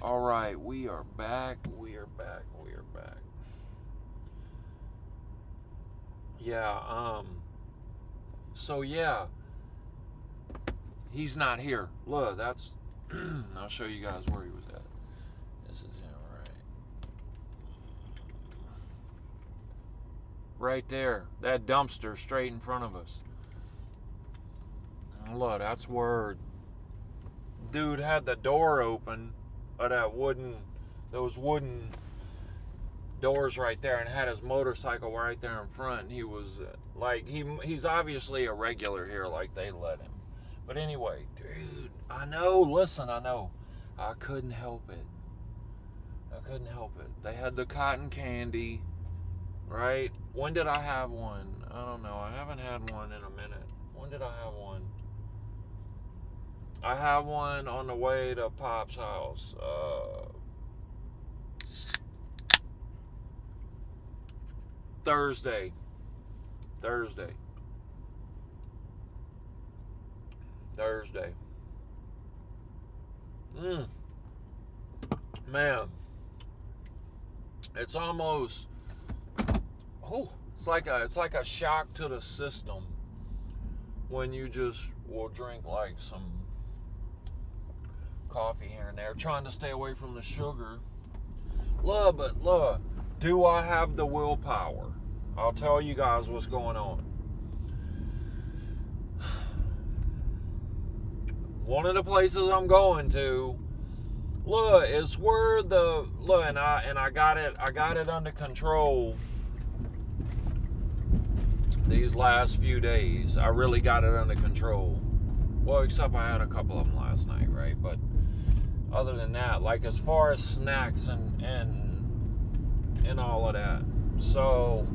All right, we are back. We are back. Yeah, so yeah, he's not here. Look, that's, I'll show you guys where he was at. This is him right there. That dumpster straight in front of us. Look, that's where dude had the door open of those wooden doors right there, and had his motorcycle right there in front. And he was like, he's obviously a regular here, like they let him. But anyway, dude, I know. I couldn't help it. They had the cotton candy, right? When did I have one? I don't know. I haven't had one in a minute. When did I have one? I had one on the way to Pop's house. Thursday. Man, it's almost, it's like a shock to the system when you just will drink like some coffee here and there, trying to stay away from the sugar. Look, do I have the willpower? I'll tell you guys what's going on. One of the places I'm going to, is where and I got it under control these last few days. I really got it under control. Well, except I had a couple of them last night, right? But other than that, like as far as snacks and all of that. So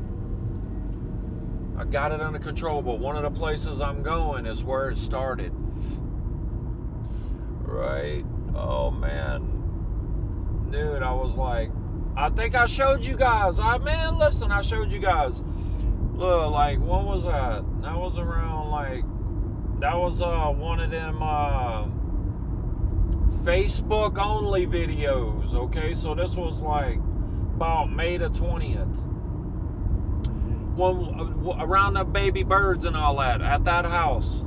I got it under control, but one of the places I'm going is where it started. Right? Oh man. Dude, I was like, I think I showed you guys. I showed you guys. Look, like, when was that? That was around one of them Facebook only videos, okay? So this was like about May the 20th. Around the baby birds and all that, at that house.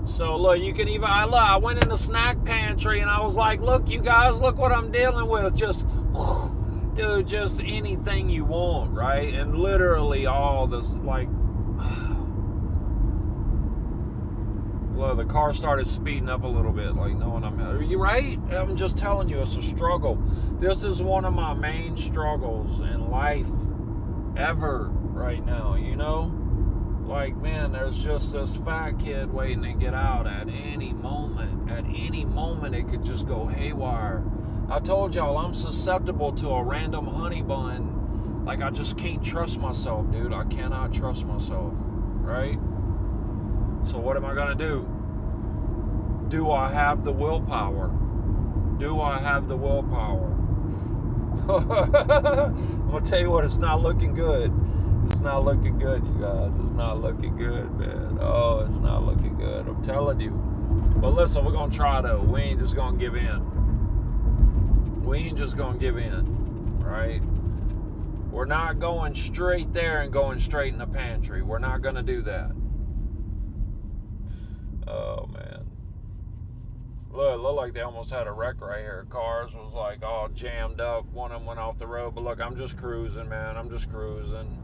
So look, you can even, I went in the snack pantry and I was like, look, you guys, look what I'm dealing with. Just anything you want, right? And literally all this, like, well, the car started speeding up a little bit, like knowing are you right? I'm just telling you, it's a struggle. This is one of my main struggles in life ever right now, you know? Like, man, there's just this fat kid waiting to get out at any moment. At any moment, it could just go haywire. I told y'all, I'm susceptible to a random honey bun. Like, I just can't trust myself, dude. I cannot trust myself, right? So what am I going to do? Do I have the willpower? I'm going to tell you what, it's not looking good. It's not looking good, you guys. It's not looking good, man. Oh, it's not looking good. I'm telling you. But listen, we're going to try, though. We ain't just going to give in. Right? We're not going straight there and going straight in the pantry. We're not going to do that. Oh, man. Look, it looked like they almost had a wreck right here. Cars was like all jammed up. One of them went off the road. But look, I'm just cruising, man. I'm just cruising.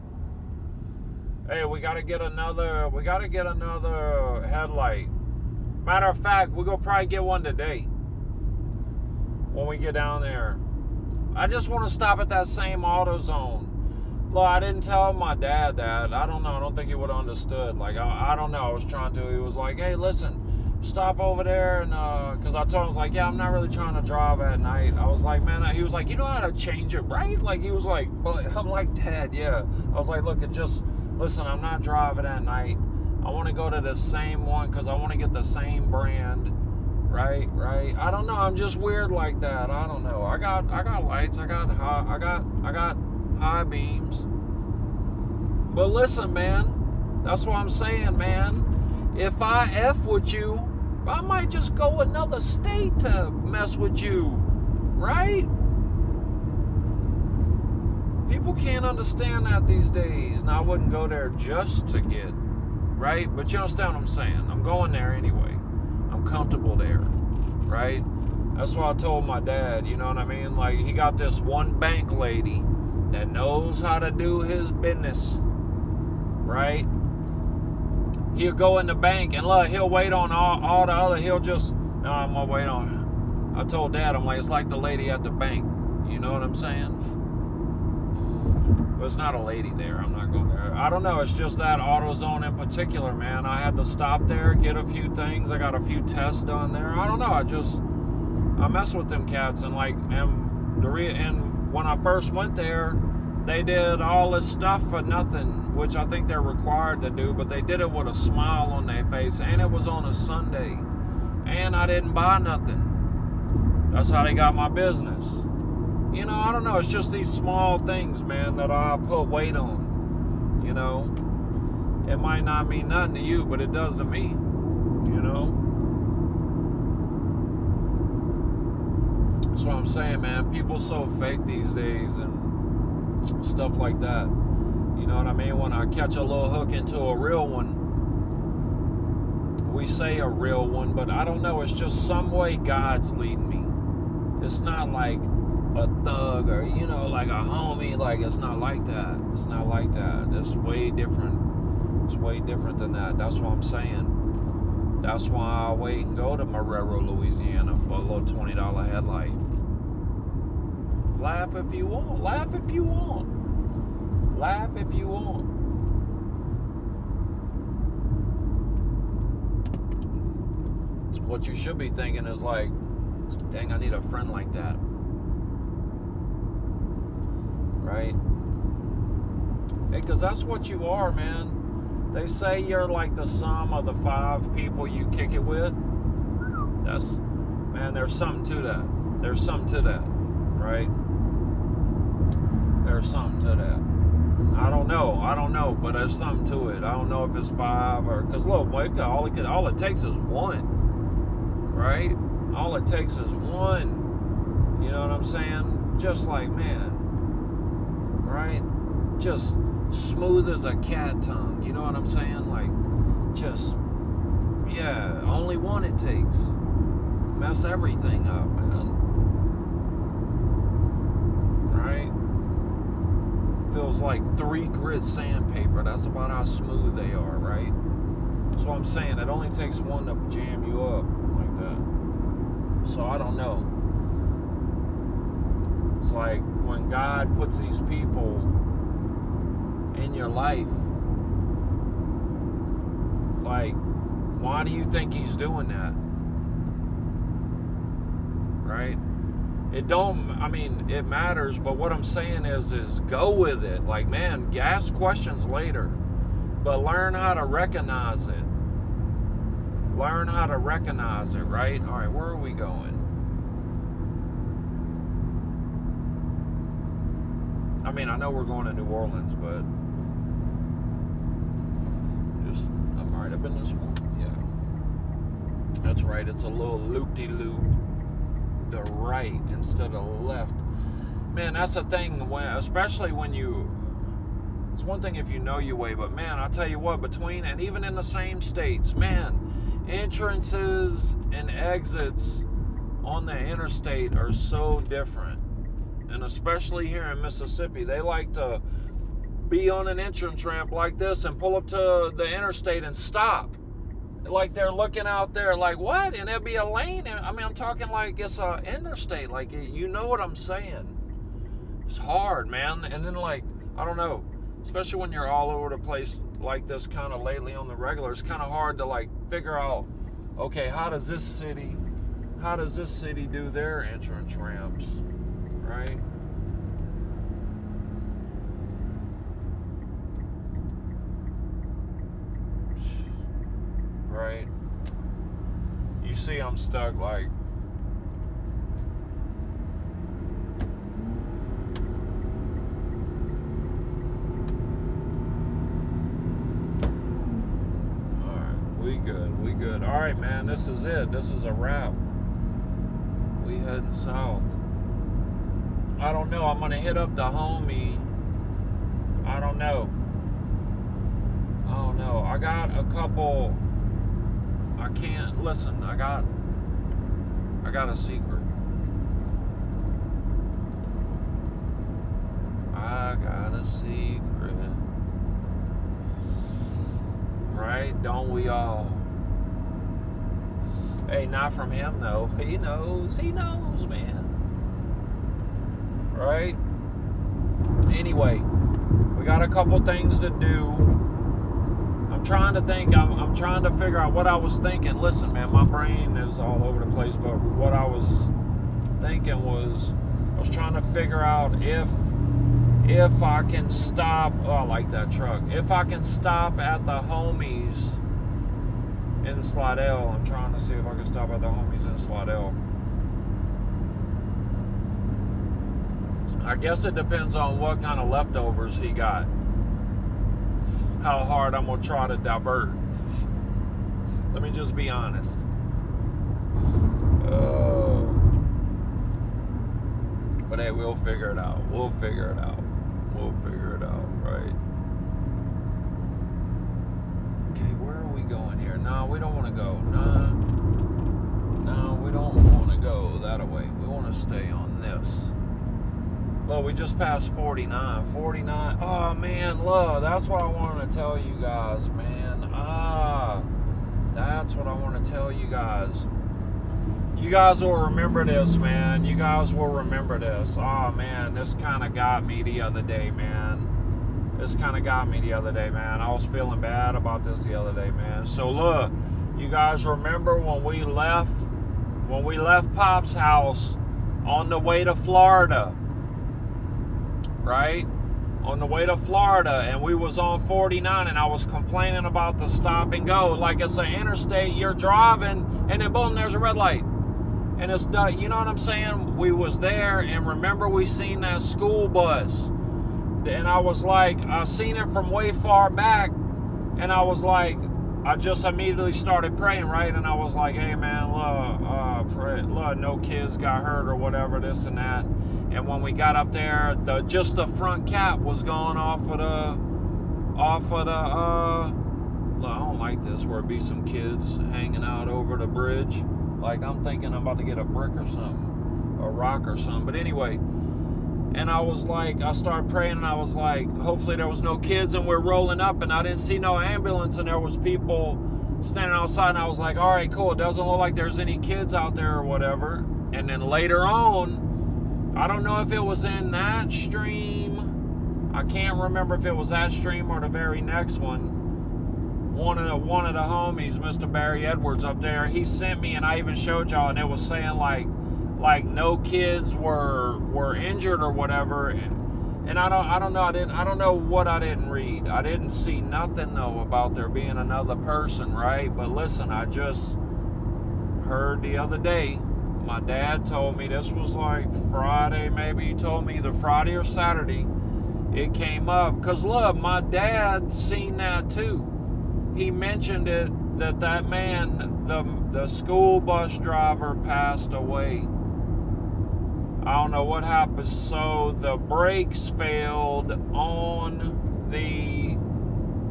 Hey, we got to get another headlight. Matter of fact, we're going to probably get one today when we get down there. I just want to stop at that same AutoZone. Look, I didn't tell my dad that. I don't know. I don't think he would have understood. Like, I don't know. I was trying to. He was like, hey, listen, stop over there. And, because I told him, I was like, yeah, I'm not really trying to drive at night. I was like, man, he was like, you know how to change it, right? Like, he was like, well, I'm like, Dad, yeah. I was like, look, listen, I'm not driving at night. I want to go to the same one because I want to get the same brand, right? I don't know. I'm just weird like that. I don't know. I got lights. I got high beams. But listen, man, that's what I'm saying, man. If I F with you, I might just go another state to mess with you, right? People can't understand that these days. And I wouldn't go there just to get, right? But you understand what I'm saying? I'm going there anyway. I'm comfortable there, right? That's why I told my dad, you know what I mean? Like, he got this one bank lady that knows how to do his business, right? He'll go in the bank and look, he'll wait on all the other, he'll just, no, I'm gonna wait on. I told Dad, I'm like, it's like the lady at the bank. You know what I'm saying? But it's not a lady there. I'm not going there. I don't know. It's just that AutoZone in particular, man. I had to stop there, get a few things. I got a few tests done there. I don't know. I mess with them cats, and like, and when I first went there, they did all this stuff for nothing, which I think they're required to do, but they did it with a smile on their face, and it was on a Sunday, and I didn't buy nothing. That's how they got my business. You know, I don't know. It's just these small things, man, that I put weight on. You know, it might not mean nothing to you, but it does to me. You know, that's what I'm saying, man. People so fake these days and stuff like that. You know what I mean? When I catch a little hook into a real one, we say a real one, but I don't know. It's just some way God's leading me. It's not like a thug or, you know, like a homie. Like, it's not like that. It's not like that. It's way different. It's way different than that. That's what I'm saying. That's why I wait and go to Marrero, Louisiana for a little $20 headlight. Laugh if you want. Laugh if you want. Laugh if you want. What you should be thinking is like, dang, I need a friend like that. Right? Because that's what you are, man. They say you're like the sum of the 5 people you kick it with. That's, man, there's something to that. There's something to that, right? There's something to that. I don't know, but there's something to it. I don't know if it's 5 or, because look, all it takes is one, right? All it takes is one. You know what I'm saying? Just like, man, right? Just smooth as a cat tongue. You know what I'm saying? Like, just, yeah, only one it takes. Mess everything up, man. Right? Feels like 3 grit sandpaper. That's about how smooth they are, right? That's what I'm saying. It only takes one to jam you up like that. So I don't know. It's like when God puts these people in your life, like, why do you think he's doing that? Right? It don't, I mean, it matters, but what I'm saying is go with it. Like, man, ask questions later, but learn how to recognize it. Learn how to recognize it, right? All right, where are we going? I mean, I know we're going to New Orleans, but just, I'm right up in this one. Yeah. That's right. It's a little loop-de-loop. The right instead of left. Man, that's the thing, especially when you, it's one thing if you know your way, but man, I tell you what, between, and even in the same states, man, entrances and exits on the interstate are so different. And especially here in Mississippi, they like to be on an entrance ramp like this and pull up to the interstate and stop. Like they're looking out there like, what? And there'll be a lane. I mean, I'm talking like it's a interstate. Like, you know what I'm saying? It's hard, man. And then, like, I don't know, especially when you're all over the place like this kind of lately on the regular, it's kind of hard to, like, figure out, okay, how does this city do their entrance ramps, right? Right? You see I'm stuck, like, we good. All right, man, this is it. This is a wrap. We heading south. don't know. I'm gonna hit up the homie. I don't know. I got a couple. I can't listen. I got a secret. I got a secret. Right? Don't we all? Hey, not from him though. He knows, man. Right? Anyway, we got a couple things to do. I'm trying to think. I'm trying to figure out what I was thinking. Listen, man, my brain is all over the place, but what I was thinking was I was trying to figure out if I can stop. Oh, I like that truck. If I can stop at the homies in Slidell. I'm trying to see if I can stop at the homies in Slidell. I guess it depends on what kind of leftovers he got. How hard I'm gonna try to divert. Let me just be honest. But hey, we'll figure it out. We'll figure it out, right? Okay, where are we going here? No, we don't want to go. No, we don't want to go that way. We want to stay on this. Well, we just passed 49. 49. Oh, man, look, that's what I wanted to tell you guys, man. That's what I want to tell you guys. You guys will remember this, man. You guys will remember this. Oh, man, this kind of got me the other day, man. I was feeling bad about this the other day, man. So, look, you guys remember when we left Pop's house on the way to Florida? Right? On the way to Florida, and we was on 49, and I was complaining about the stop and go. Like it's an interstate, you're driving, and then boom, there's a red light. And it's, you know what I'm saying? We was there, and remember we seen that school bus. And I was like, I seen it from way far back, and I was like, I just immediately started praying, right? And I was like, hey man, look, no kids got hurt or whatever, this and that. And when we got up there, just the front cap was going off of the I don't like this, where it be some kids hanging out over the bridge. Like I'm thinking I'm about to get a brick or something, a rock or something. But anyway, and I was like, I started praying, and I was like, hopefully there was no kids, and we're rolling up, and I didn't see no ambulance, and there was people standing outside, and I was like, all right, cool, it doesn't look like there's any kids out there or whatever. And then later on, I don't know if it was in that stream. I can't remember if it was that stream or the very next one. One of the homies, Mr. Barry Edwards up there, he sent me, and I even showed y'all, and it was saying like no kids were injured or whatever. And I don't know what I didn't read. I didn't see nothing though about there being another person, right? But listen, I just heard the other day. My dad told me, this was like Friday, maybe he told me either Friday or Saturday, it came up. Because look, my dad seen that too. He mentioned it, that man, the school bus driver passed away. I don't know what happened. So the brakes failed on the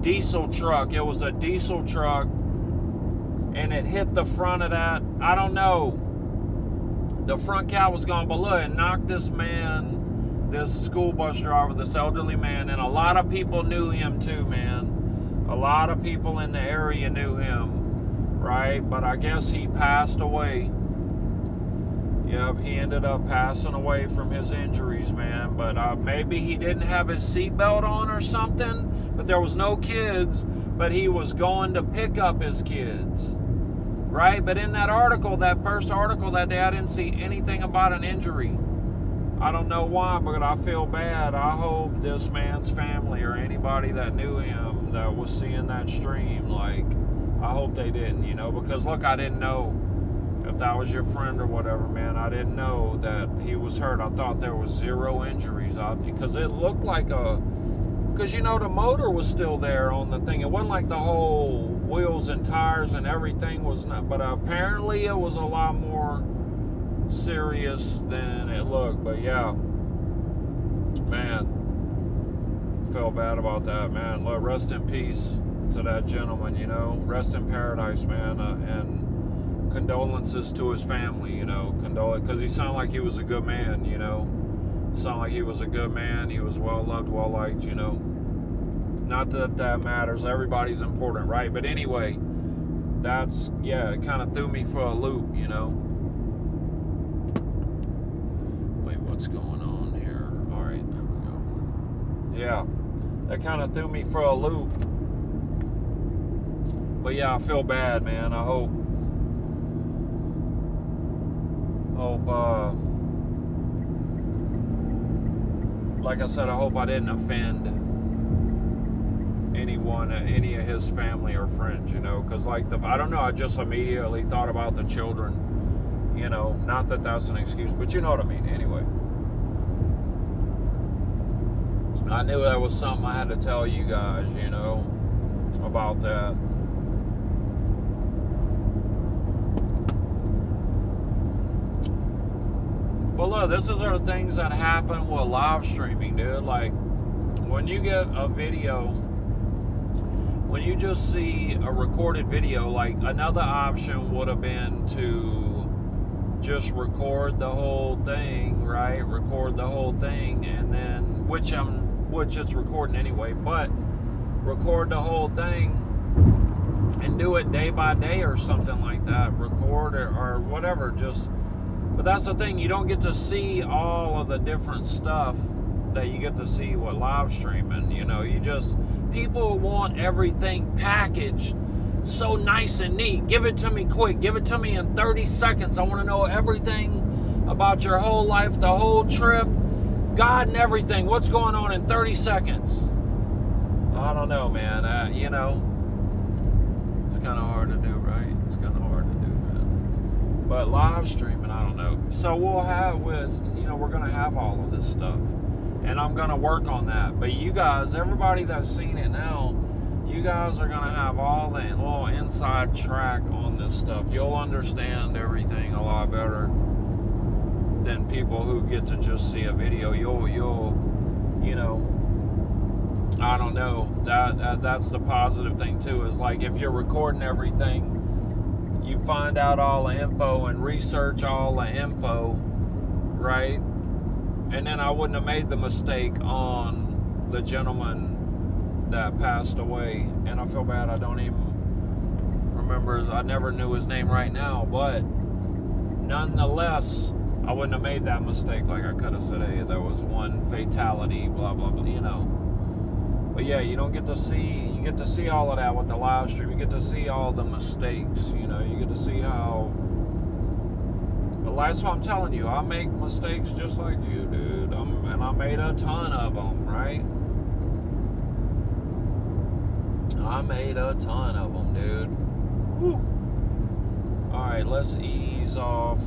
diesel truck. It was a diesel truck, and it hit the front of that. I don't know. The front cap was gone, but look, it knocked this man, this school bus driver, this elderly man, and a lot of people knew him too, man. A lot of people in the area knew him, right? But I guess he passed away. Yep, he ended up passing away from his injuries, man. But maybe he didn't have his seatbelt on or something, but there was no kids, but he was going to pick up his kids. Right? But in that article, that first article that day, I didn't see anything about an injury. I don't know why, but I feel bad. I hope this man's family or anybody that knew him that was seeing that stream, like, I hope they didn't, because look, I didn't know if that was your friend or whatever, man. I didn't know that he was hurt. I thought there was zero injuries out, because it looked like because the motor was still there on the thing. It wasn't like the whole wheels and tires and everything was not, but apparently it was a lot more serious than it looked. But yeah, man, feel bad about that, man. Lord, rest in peace to that gentleman, you know. Rest in paradise, man. And condolences to his family, you know. Because he sounded like he was a good man, you know. Sounded like he was a good man. He was well loved, well liked, you know. Not that that matters. Everybody's important, right? But anyway, that's, yeah, it kind of threw me for a loop, you know. Wait, what's going on here? All right, there we go. Yeah, that kind of threw me for a loop. But yeah, I feel bad, man. I hope, like I said, I hope I didn't offend anyone, any of his family or friends, you know, because like I don't know, I just immediately thought about the children, you know, not that that's an excuse, but you know what I mean. Anyway, I knew that was something I had to tell you guys, you know, about that. But look, this is the things that happen with live streaming, dude. Like, when you get a video, when you just see a recorded video, like, another option would have been to just record the whole thing, right? Record the whole thing, and then, which it's recording anyway, but record the whole thing and do it day by day or something like that. Record or whatever, just... But that's the thing, you don't get to see all of the different stuff that you get to see with live streaming, you know. You just, people want everything packaged so nice and neat. Give it to me quick, give it to me in 30 seconds. I want to know everything about your whole life, the whole trip, God and everything. What's going on in 30 seconds? I don't know, man. You know, it's kind of hard to do, right? It's kind of hard to do, man. But live streaming, I don't know. So we'll have with, you know, we're going to have all of this stuff. And I'm going to work on that. But you guys, everybody that's seen it now, you guys are going to have all the little inside track on this stuff. You'll understand everything a lot better than people who get to just see a video. You'll you know, I don't know. That's the positive thing too, is like if you're recording everything, you find out all the info and research all the info, right? And then I wouldn't have made the mistake on the gentleman that passed away. And I feel bad, I don't even remember, I never knew his name right now, but nonetheless, I wouldn't have made that mistake. Like I could have said, hey, there was one fatality, blah, blah, blah, you know. But yeah, you don't get to see, you get to see all of that with the live stream. You get to see all the mistakes, you know. You get to see how, but that's what I'm telling you. I make mistakes just like you, dude. And I made a ton of them, right? I made a ton of them, dude. Whew. All right, let's ease off.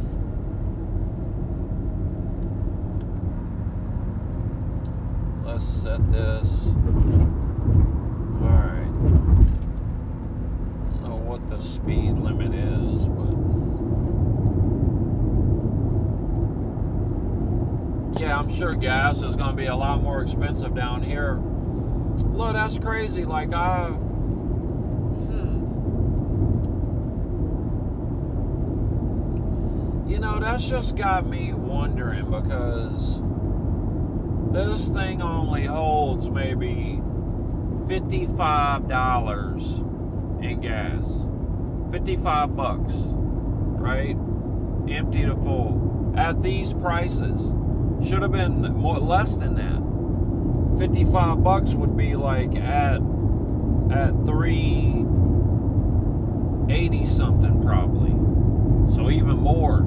Let's set this. Alright. I don't know what the speed limit is, but yeah, I'm sure gas is going to be a lot more expensive down here. Look, that's crazy. Like, you know, that's just got me wondering, because this thing only holds maybe $55 in gas. $55, right? Empty to full. At these prices. Should have been more, less than that. $55 would be like at 380 something probably. So even more.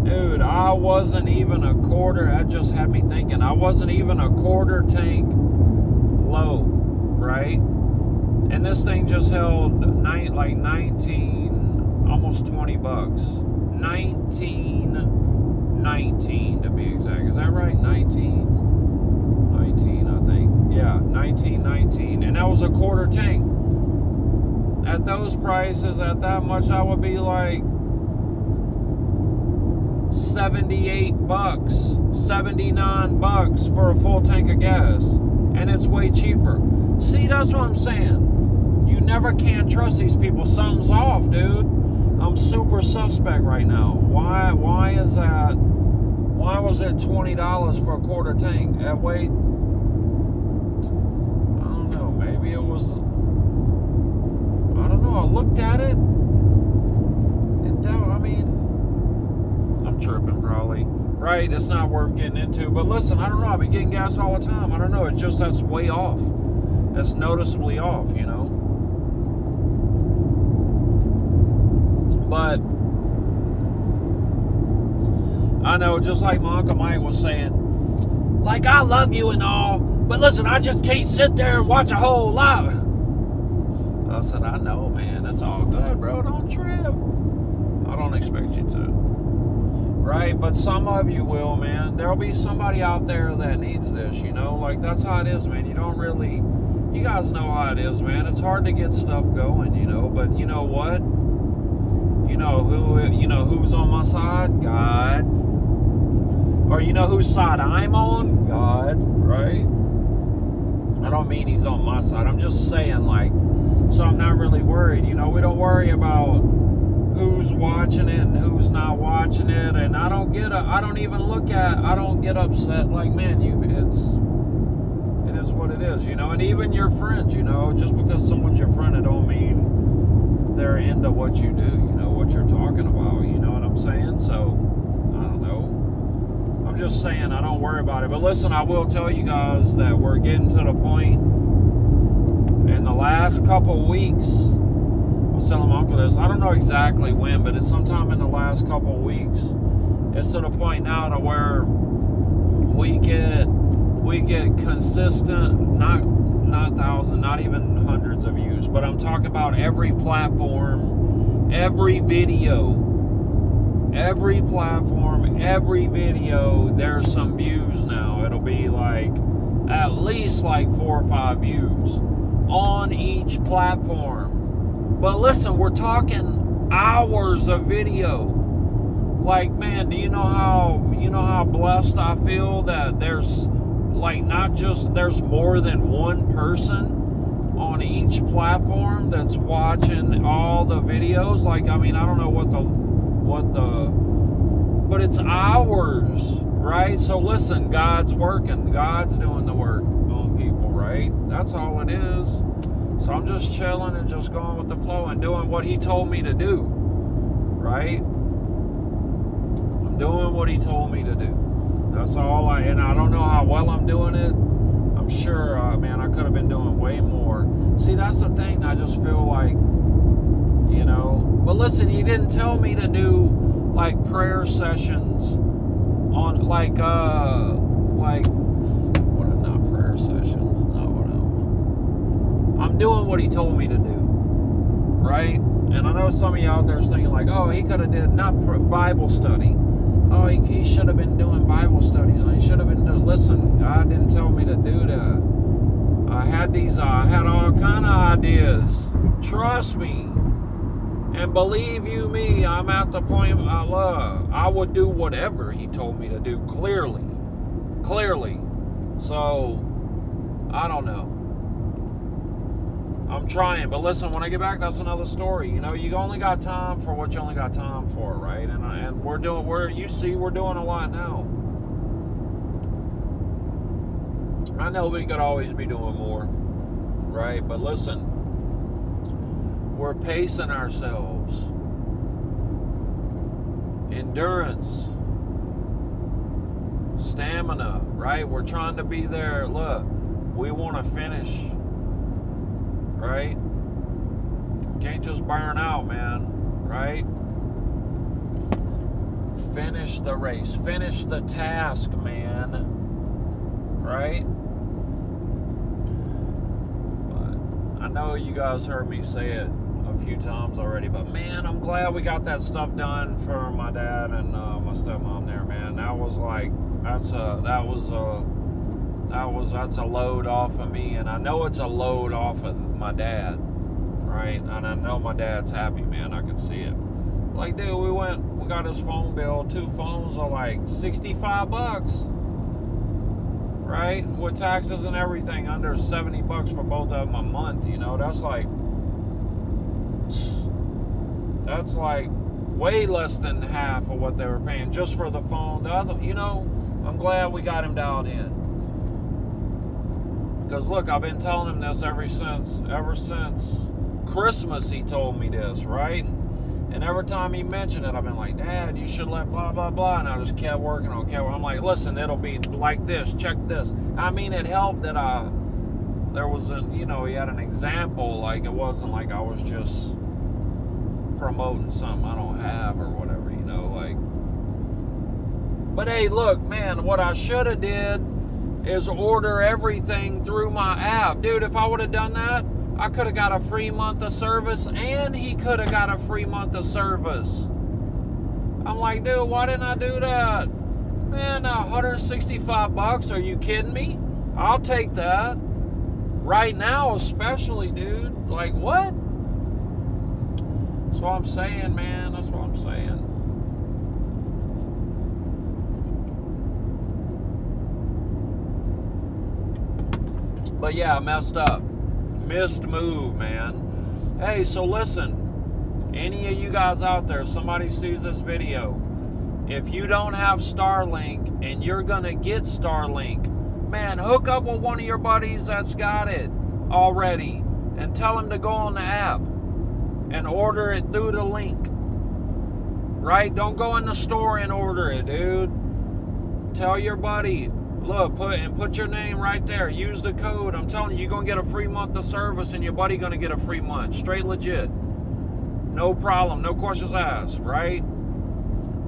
Dude, I wasn't even a quarter, that just had me thinking, I wasn't even a quarter tank low, right? And this thing just held like 19, almost $20. 19 to be exact. Is that right? 19, I think. Yeah, 19. And that was a quarter tank. At those prices, at that much, I would be like $78, $79 for a full tank of gas, and it's way cheaper. See, that's what I'm saying. You never can trust these people. Something's off, dude. I'm super suspect right now. Why is that? Why was it $20 for a quarter tank? That way, I don't know. Maybe it was. I don't know. I looked at it. I mean, I'm tripping probably. Right? It's not worth getting into. But listen, I don't know. I've been getting gas all the time. I don't know. It's just that's way off. That's noticeably off, you know. But I know, just like my Uncle Mike was saying, like, I love you and all, but listen, I just can't sit there and watch a whole lot. I said, I know, man. It's all good, bro. Don't trip. I don't expect you to. Right? But some of you will, man. There'll be somebody out there that needs this, you know? Like, that's how it is, man. You don't really... You guys know how it is, man. It's hard to get stuff going, you know? But you know what? You know who's on my side? God. Or you know whose side I'm on? God, right? I don't mean he's on my side. I'm just saying, like, so I'm not really worried. You know, we don't worry about who's watching it and who's not watching it. And I don't get upset. Like, man, it is what it is, you know? And even your friends, you know, just because someone's your friend, it don't mean they're into what you do, you know, what you're talking about, you know what I'm saying? So, I don't know. I'm just saying I don't worry about it. But listen, I will tell you guys that we're getting to the point in the last couple weeks. I was telling my uncle this. I don't know exactly when, but it's sometime in the last couple weeks. It's to the point now to where we get consistent, not thousands, not even hundreds of views, but I'm talking about every platform, every video, every platform, every video, there's some views now. It'll be like at least like 4 or 5 views on each platform. But listen, we're talking hours of video. Like, man, do you know how blessed I feel that there's like not just there's more than one person on each platform that's watching all the videos. Like, I mean, I don't know but it's hours, right? So listen, God's working. God's doing the work on people, right? That's all it is. So I'm just chilling and just going with the flow and doing what he told me to do, right? I'm doing what he told me to do. That's all and I don't know how well I'm doing it. I'm sure, man, I could have been doing way more. See, that's the thing. I just feel like, you know. But listen, he didn't tell me to do like prayer sessions on like what are not prayer sessions? No. I'm doing what he told me to do, right? And I know some of you out there is thinking like, oh, he could have did not Bible study. Oh, he should have been doing Bible studies. He should have been doing. Listen, God didn't tell me to do that. I had all kind of ideas. Trust me, and believe you me, I'm at the point I would do whatever he told me to do. Clearly. So I don't know. I'm trying, but listen, when I get back, that's another story. You know, you only got time for what you only got time for, right? And we're doing a lot now. I know we could always be doing more, right? But listen, we're pacing ourselves. Endurance, stamina, right? We're trying to be there. Look, we want to finish. Right? Can't just burn out, man. Right? Finish the race. Finish the task, man. Right? But I know you guys heard me say it a few times already, but man, I'm glad we got that stuff done for my dad and my stepmom there, man. That's a load off of me, and I know it's a load off of my dad, right? And I know my dad's happy, man. I can see it. Like, dude, we got his phone bill. 2 phones are like $65. Right? With taxes and everything, under $70 for both of them a month. You know, that's like way less than half of what they were paying just for the phone. The other, you know, I'm glad we got him dialed in. Because look, I've been telling him this ever since Christmas. He told me this, right? And every time he mentioned it, I've been like, Dad, you should let blah, blah, blah. And I just kept working on it. I'm like, listen, it'll be like this. Check this. I mean, it helped that there was he had an example. Like, it wasn't like I was just promoting something I don't have or whatever, you know, like. But hey, look, man, what I should have did is order everything through my app. Dude, if I would have done that, I could have got a free month of service, and he could have got a free month of service. I'm like, dude, why didn't I do that? Man, $165, are you kidding me? I'll take that. Right now, especially, dude. Like, what? That's what I'm saying, man. That's what I'm saying. But yeah, I messed up. Missed move, man. Hey, so listen, any of you guys out there, somebody sees this video, if you don't have Starlink and you're gonna get Starlink, man, hook up with one of your buddies that's got it already and tell him to go on the app and order it through the link. Right? Don't go in the store and order it, dude. Tell your buddy, look, put your name right there. Use the code. I'm telling you, you're going to get a free month of service and your buddy going to get a free month. Straight legit. No problem. No questions asked, right?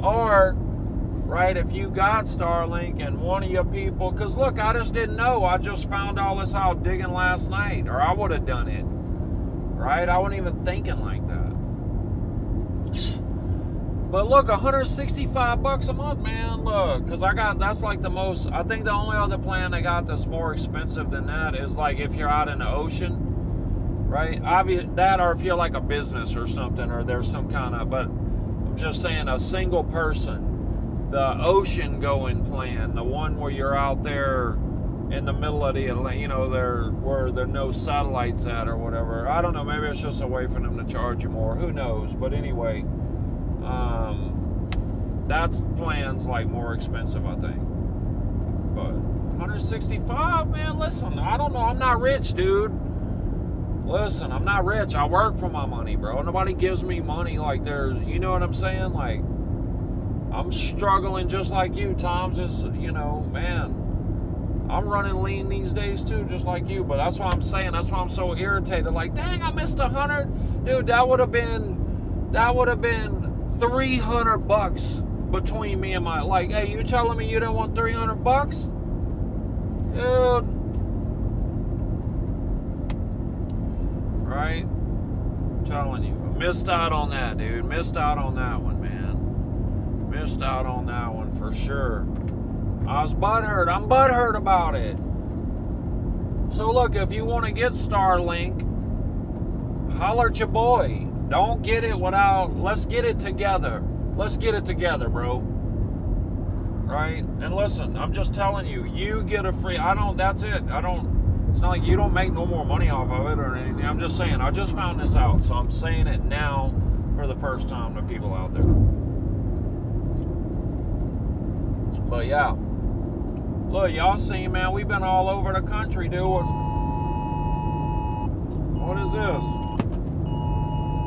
Or, right, if you got Starlink and one of your people, because look, I just didn't know. I just found all this out digging last night, or I would have done it. Right? I wasn't even thinking like that. But look, $165 a month, man. Look, because that's like the most, I think the only other plan I got that's more expensive than that is like if you're out in the ocean, right? That, or if you're like a business or something, or there's some kind of, but I'm just saying a single person, the ocean going plan, the one where you're out there in the middle of the, you know, where there are no satellites at or whatever. I don't know, maybe it's just a way for them to charge you more. Who knows? But anyway, that's plans like more expensive, I think. But 165, man, listen, I don't know. I'm not rich, dude. Listen, I'm not rich. I work for my money, bro. Nobody gives me money like there's, you know what I'm saying? Like, I'm struggling just like you. Tom's is, you know, man, I'm running lean these days too, just like you. But that's what I'm saying. That's why I'm so irritated. Like, dang, I missed 100. Dude, that would have been $300 between me and my, like, hey, you telling me you didn't want $300? Dude. Right? I'm telling you. I missed out on that, dude. Missed out on that one, man. Missed out on that one for sure. I was butthurt. I'm butthurt about it. So look, if you want to get Starlink, holler at your boy. Don't get it without, let's get it together. Let's get it together, bro. Right? And listen, I'm just telling you, you get a free, that's it. It's not like you don't make no more money off of it or anything. I'm just saying, I just found this out. So I'm saying it now for the first time to people out there. But yeah. Look, y'all see, man, we've been all over the country, dude. What is this?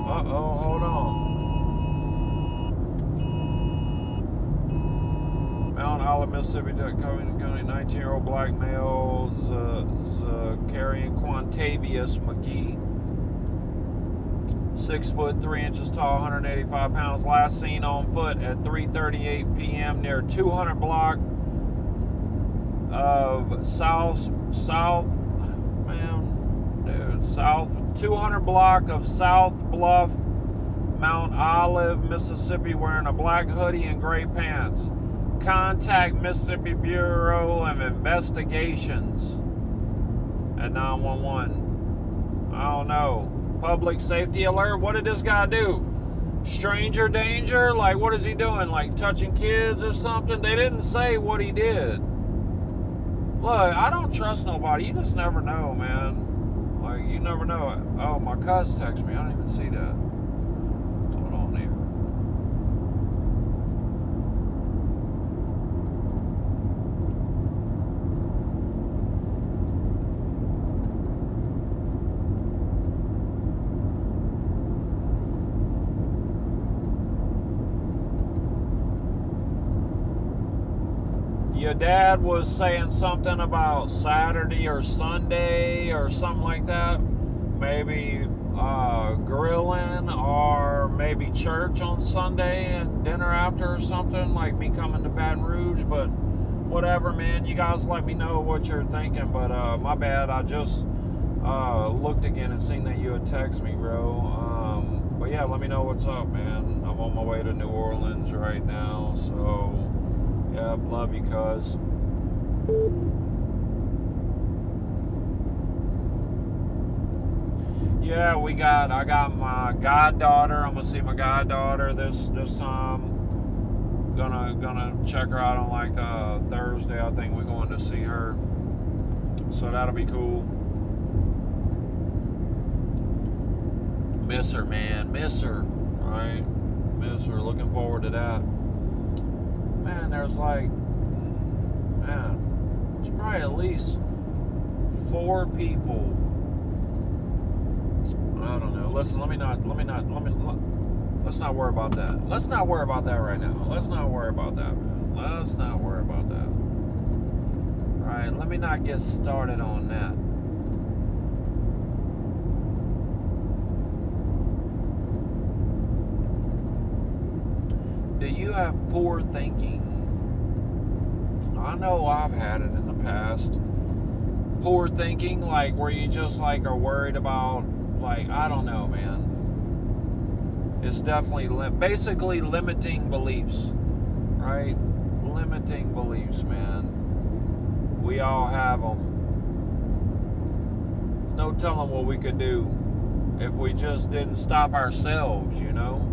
Uh-oh, hold on. Mount Olive, Mississippi, Covington County, 19-year-old black male, carrying Quantavious McGee. 6 foot 3 inches tall, 185 pounds. Last seen on foot at 3:38 p.m. near 200 block of South 200 block of South Bluff, Mount Olive, Mississippi, wearing a black hoodie and gray pants. Contact Mississippi Bureau of Investigations at 911. I don't know. Public safety alert? What did this guy do? Stranger danger? Like, what is he doing? Like, touching kids or something? They didn't say what he did. Look, I don't trust nobody. You just never know, man. Like, you never know. Oh, my cuz texted me. I didn't even see that. Hold on here. Your dad was saying something about Saturday or Sunday or something like that. Maybe grilling or maybe church on Sunday and dinner after or something, like me coming to Baton Rouge. But whatever, man, you guys let me know what you're thinking. But my bad, I just looked again and seen that you had texted me, bro. But yeah, let me know what's up, man. I'm on my way to New Orleans right now, so yep, love you, cuz. Yeah, I got my goddaughter. I'm gonna see my goddaughter this time. Gonna check her out on like Thursday. I think we're going to see her. So that'll be cool. Miss her, man. Miss her. Right? Miss her. Looking forward to that. Man, there's probably at least 4 people. I don't know. Listen, let's not worry about that. Let's not worry about that right now. Let's not worry about that, man. Let's not worry about that. Right, let me not get started on that. Do you have poor thinking? I know I've had it in the past. Poor thinking, like where you just like are worried about, like, I don't know, man. It's definitely basically limiting beliefs, right? Limiting beliefs, man. We all have them. There's no telling what we could do if we just didn't stop ourselves, you know?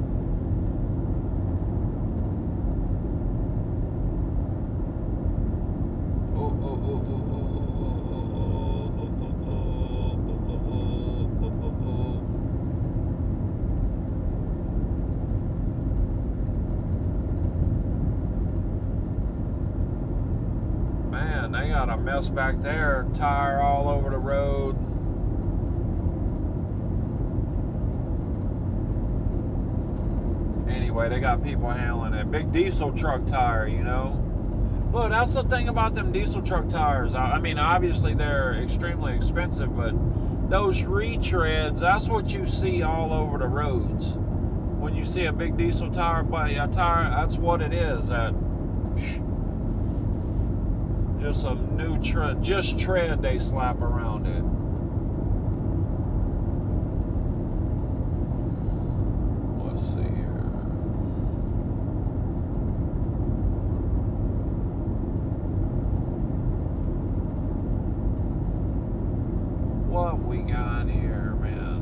Man, they got a mess back there. Tire all over the road. Anyway, they got people handling it. Big diesel truck tire, you know? Look, that's the thing about them diesel truck tires. I mean, obviously they're extremely expensive, but those retreads, that's what you see all over the roads. When you see a big diesel tire, that's what it is. Just some new tread they slap around it. Let's see here. What we got here, man?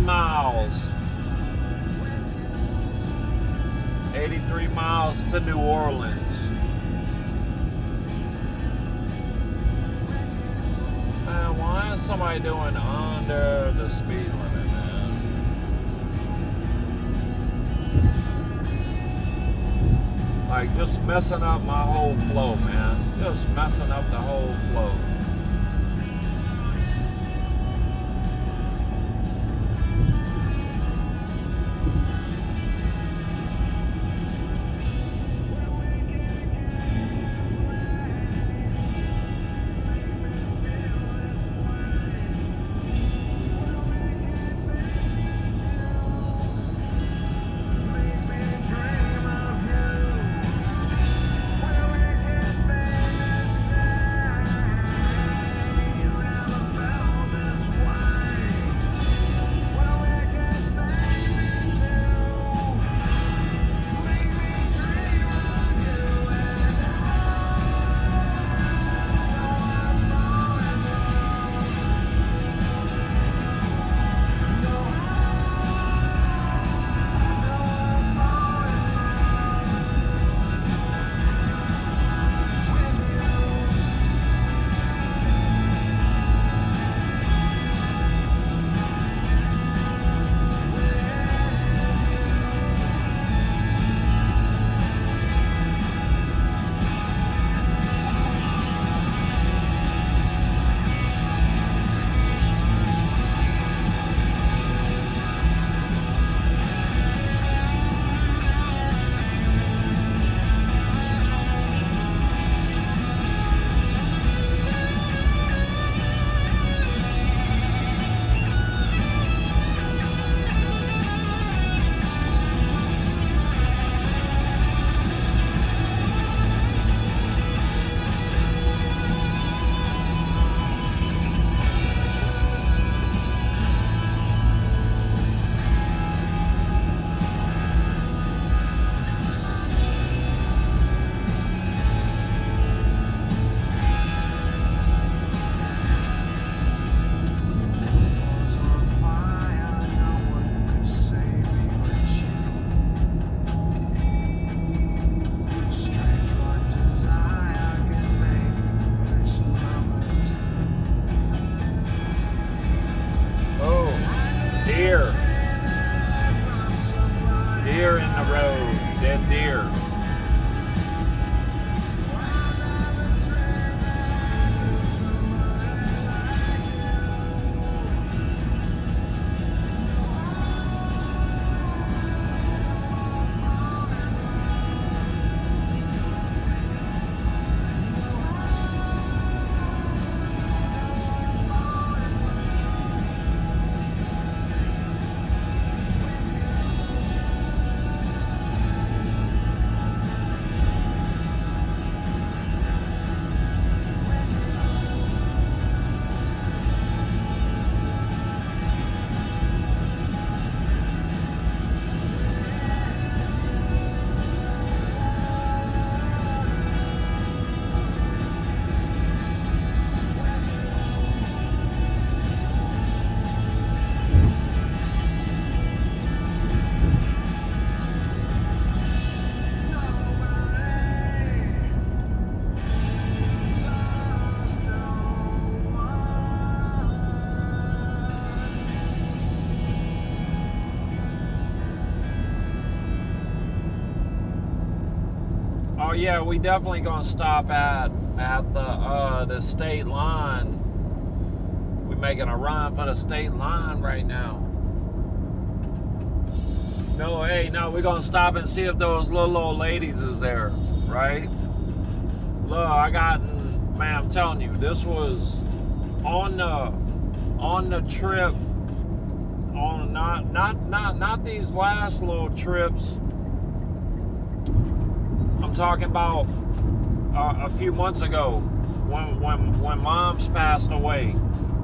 miles. 83 miles to New Orleans. Man, why is somebody doing under the speed limit, man? Like, just messing up my whole flow, man. Just messing up the whole flow. Deer in the road, dead deer. Oh yeah, we definitely gonna stop at the state line. We making a run for the state line right now. No, hey, no, we're gonna stop and see if those little old ladies is there, right? Look, man, I'm telling you, this was on the trip, on not these last little trips. I'm talking about a few months ago when Mom's passed away.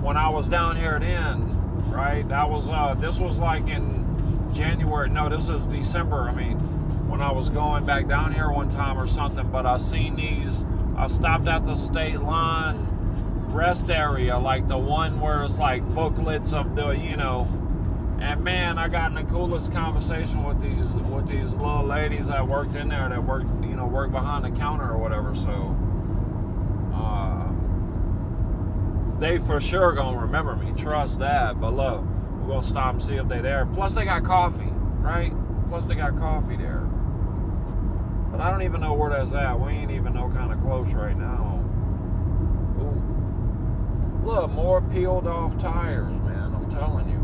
When I was down here then, right? That was this was like in January. No, this is December. I mean, when I was going back down here one time or something. But I seen these. I stopped at the state line rest area, like the one where it's like booklets of the, And man, I got in the coolest conversation with these little ladies that worked in there, that worked behind the counter or whatever. So they for sure gonna remember me. Trust that. But look, we're gonna stop and see if they're there. Plus they got coffee, right? Plus they got coffee there. But I don't even know where that's at. We ain't even no kind of close right now. Ooh. Look, more peeled off tires, man. I'm telling you.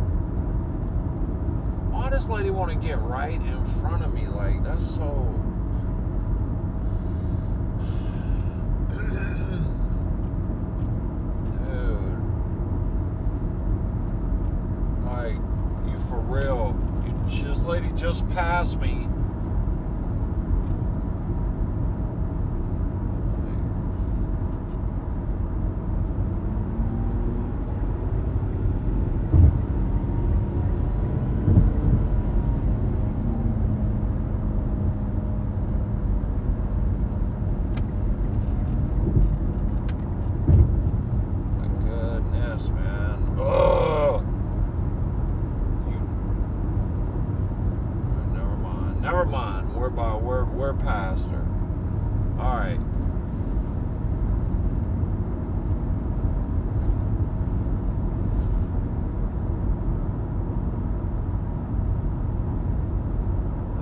Why does this lady want to get right in front of me? Like, that's so... Dude. Like, you for real. This lady just passed me. Never mind. We're past her. All right.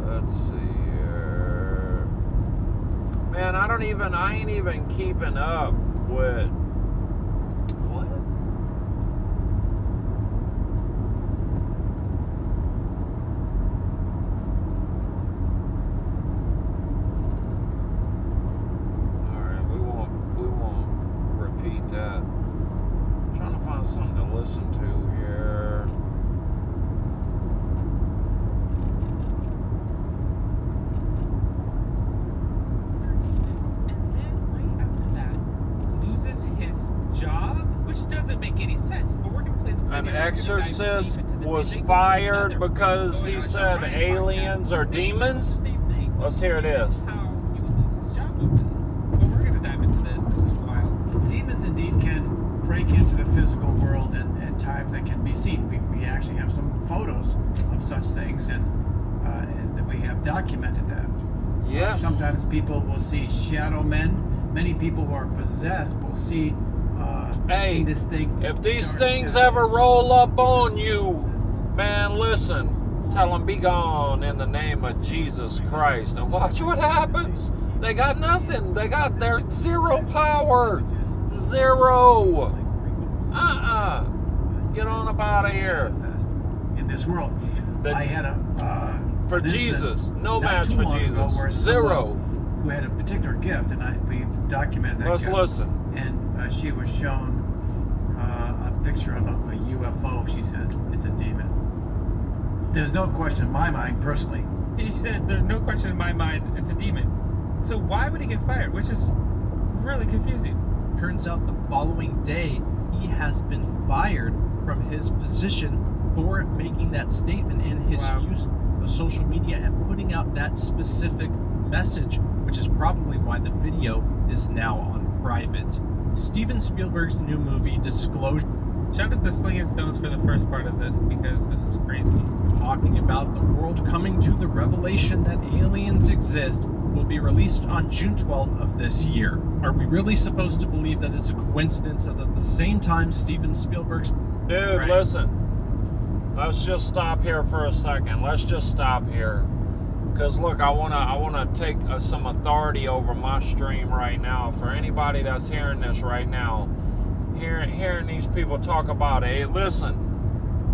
Let's see here. Man, I ain't even keeping up with what? That. I'm trying to find something to listen to here. And then right after that, loses his job, which doesn't make any sense. But we're gonna play this video. An exorcist was fired because he said aliens are demons. Let's hear this. How he would lose his job over this. But we're gonna dive into this. This is wild. Demons indeed can break into the physical world, and at times they can be seen. We actually have some photos of such things, and that we have documented that. Yes. Sometimes people will see shadow men. Many people who are possessed will see Hey, indistinct. if these dark things shadows. ever roll up on you, man, listen. Tell them be gone in the name of Jesus Christ, and watch what happens. They got nothing. They're zero power. Zero. Get on up out of here. In this world, I had for an incident Jesus, no not match too for long ago where Jesus. someone Zero. who had a particular gift, and we documented that Let's gift. listen. And she was shown a picture of a UFO. She said it's a demon. There's no question in my mind, personally. He said, "There's no question in my mind, it's a demon." So why would he get fired? Which is really confusing. Turns out the following day, he has been fired from his position for making that statement and his Wow. use of social media and putting out that specific message, which is probably why the video is now on private. Steven Spielberg's new movie, Disclosure, Shout out to Sling and Stones for the first part of this, because this is crazy. talking about the world coming to the revelation that aliens exist, will be released on June 12th of this year. Are we really supposed to believe that it's a coincidence that at the same time Steven Spielberg's... Dude, Right. listen. Let's just stop here for a second. Let's just stop here. Because look, I wanna take some authority over my stream right now. For anybody that's hearing this right now, hearing these people talk about it. Listen.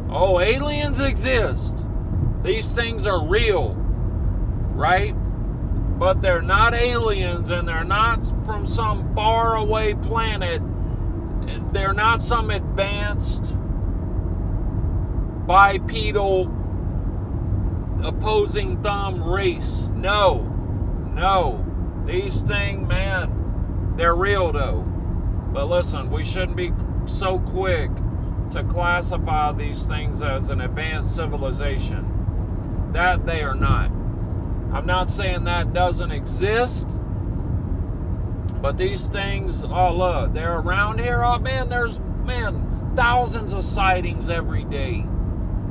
Oh, aliens exist. These things are real, right? But they're not aliens, and they're not from some faraway planet. They're not some advanced bipedal opposing thumb race. No. These things, man, they're real though. But listen, we shouldn't be so quick to classify these things as an advanced civilization. That they are not. I'm not saying that doesn't exist, but these things, oh look, they're around here. Oh man, there's thousands of sightings every day.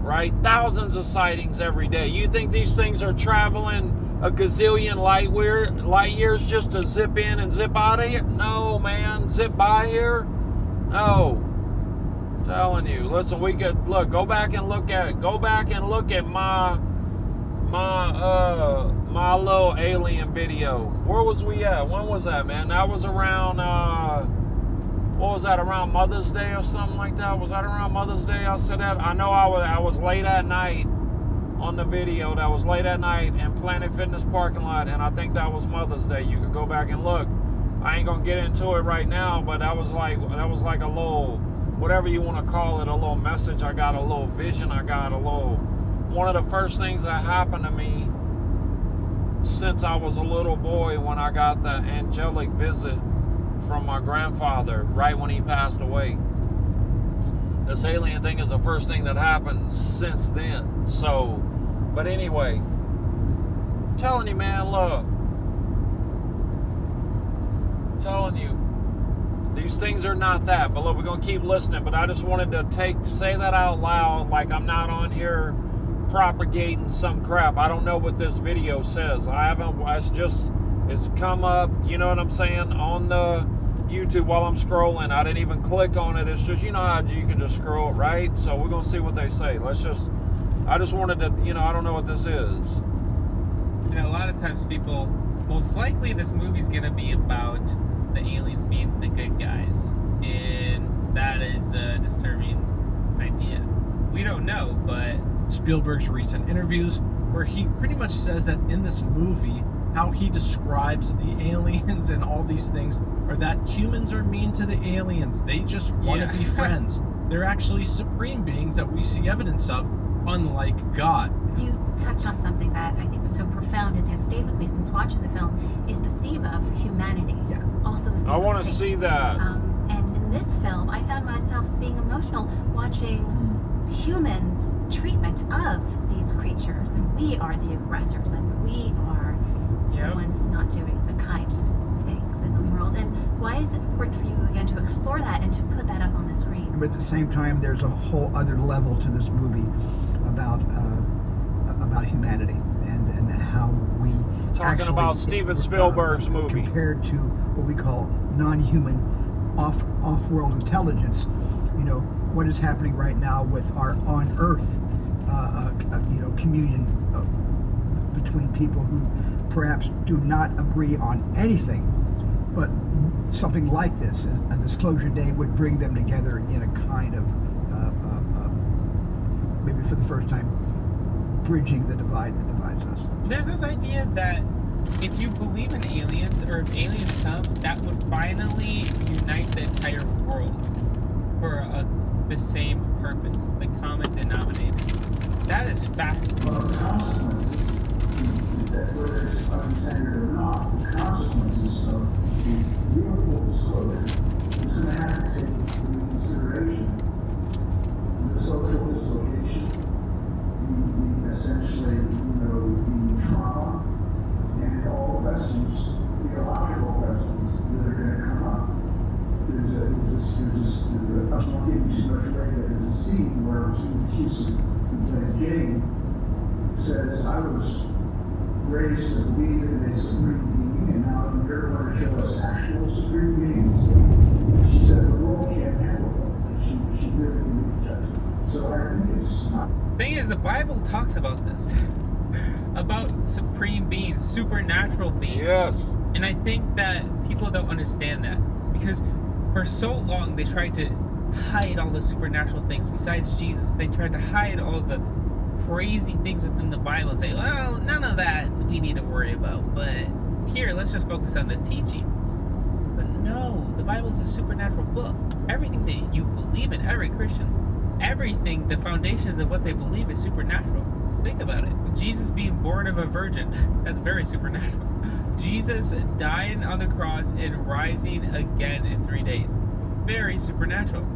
right? Thousands of sightings every day. You think these things are traveling a gazillion light years just to zip in and zip out of here? No, man. Zip by here? No. I'm telling you. Listen, we could look. Go back and look at my little alien video. Where was we at? When was that, man? That was around what was that, around Mother's Day or something like that? Was that around Mother's Day? I said that. I know I was late at night on the video. That was late at night in Planet Fitness parking lot, and I think that was Mother's Day. You could go back and look. I ain't gonna get into it right now, but that was like a little, whatever you want to call it, a little message. I got a little vision. I got a little. One of the first things that happened to me since I was a little boy, when I got the angelic visit from my grandfather right when he passed away. This alien thing is the first thing that happened since then. So, but anyway, I'm telling you, man, look. I'm telling you, these things are not that. But look, we're gonna keep listening. But I just wanted to say that out loud, like I'm not on here propagating some crap. I don't know what this video says. It's come up, you know what I'm saying, on the YouTube while I'm scrolling. I didn't even click on it. It's just, you know how you can just scroll, right? So we're gonna see what they say. I just wanted to, I don't know what this is. And a lot of times people, most likely this movie's gonna be about the aliens being the good guys, and that is a disturbing idea. We don't know, but Spielberg's recent interviews, where he pretty much says that in this movie, how he describes the aliens and all these things are that humans are mean to the aliens. They just want to be friends. They're actually supreme beings that we see evidence of, unlike God. You touched on something that I think was so profound and has stayed with me since watching the film, is the theme of humanity. Yeah. Also the theme I want of to faith. see that. And in this film, I found myself being emotional watching humans' treatment of these creatures, and we are the aggressors, and we are the ones not doing the kind things in the world. And why is it important for you again to explore that and to put that up on the screen? But at the same time, there's a whole other level to this movie about humanity and how we Talking about Steven Spielberg's movie compared to what we call non-human off-world intelligence. What is happening right now with our on Earth, communion between people who perhaps do not agree on anything, but something like this, a disclosure day, would bring them together in a kind of, maybe for the first time, bridging the divide that divides us. there's this idea that if you believe in aliens, or if aliens come, that would finally unite the entire world for the same purpose, the common denominator. That is fascinating. Well, the consequences, that whether it's unintended or not, the consequences of the real full disclosure is going to have to take into consideration the social dislocation, the essentially, the trauma, and all the questions, theological questions that are going to come up. I'm not giving too much away, but there's a scene where Keith Hewson, who played Jane, says, I was raised to believe in a supreme being, and now you're going to show us actual supreme beings. She says the world can't handle it. She really believes that. So I think it's not. Thing is, the Bible talks about this. About supreme beings, supernatural beings. Yes. And I think that people don't understand that. Because for so long they tried to hide all the supernatural things. Besides Jesus, they tried to hide all the crazy things within the Bible and say, well, none of that we need to worry about. But here, let's just focus on the teachings. But no, the Bible is a supernatural book. Everything that you believe in, every Christian, everything, the foundations of what they believe is supernatural. Think about it. Jesus being born of a virgin, that's very supernatural. Jesus dying on the cross and rising again in 3 days. Very supernatural.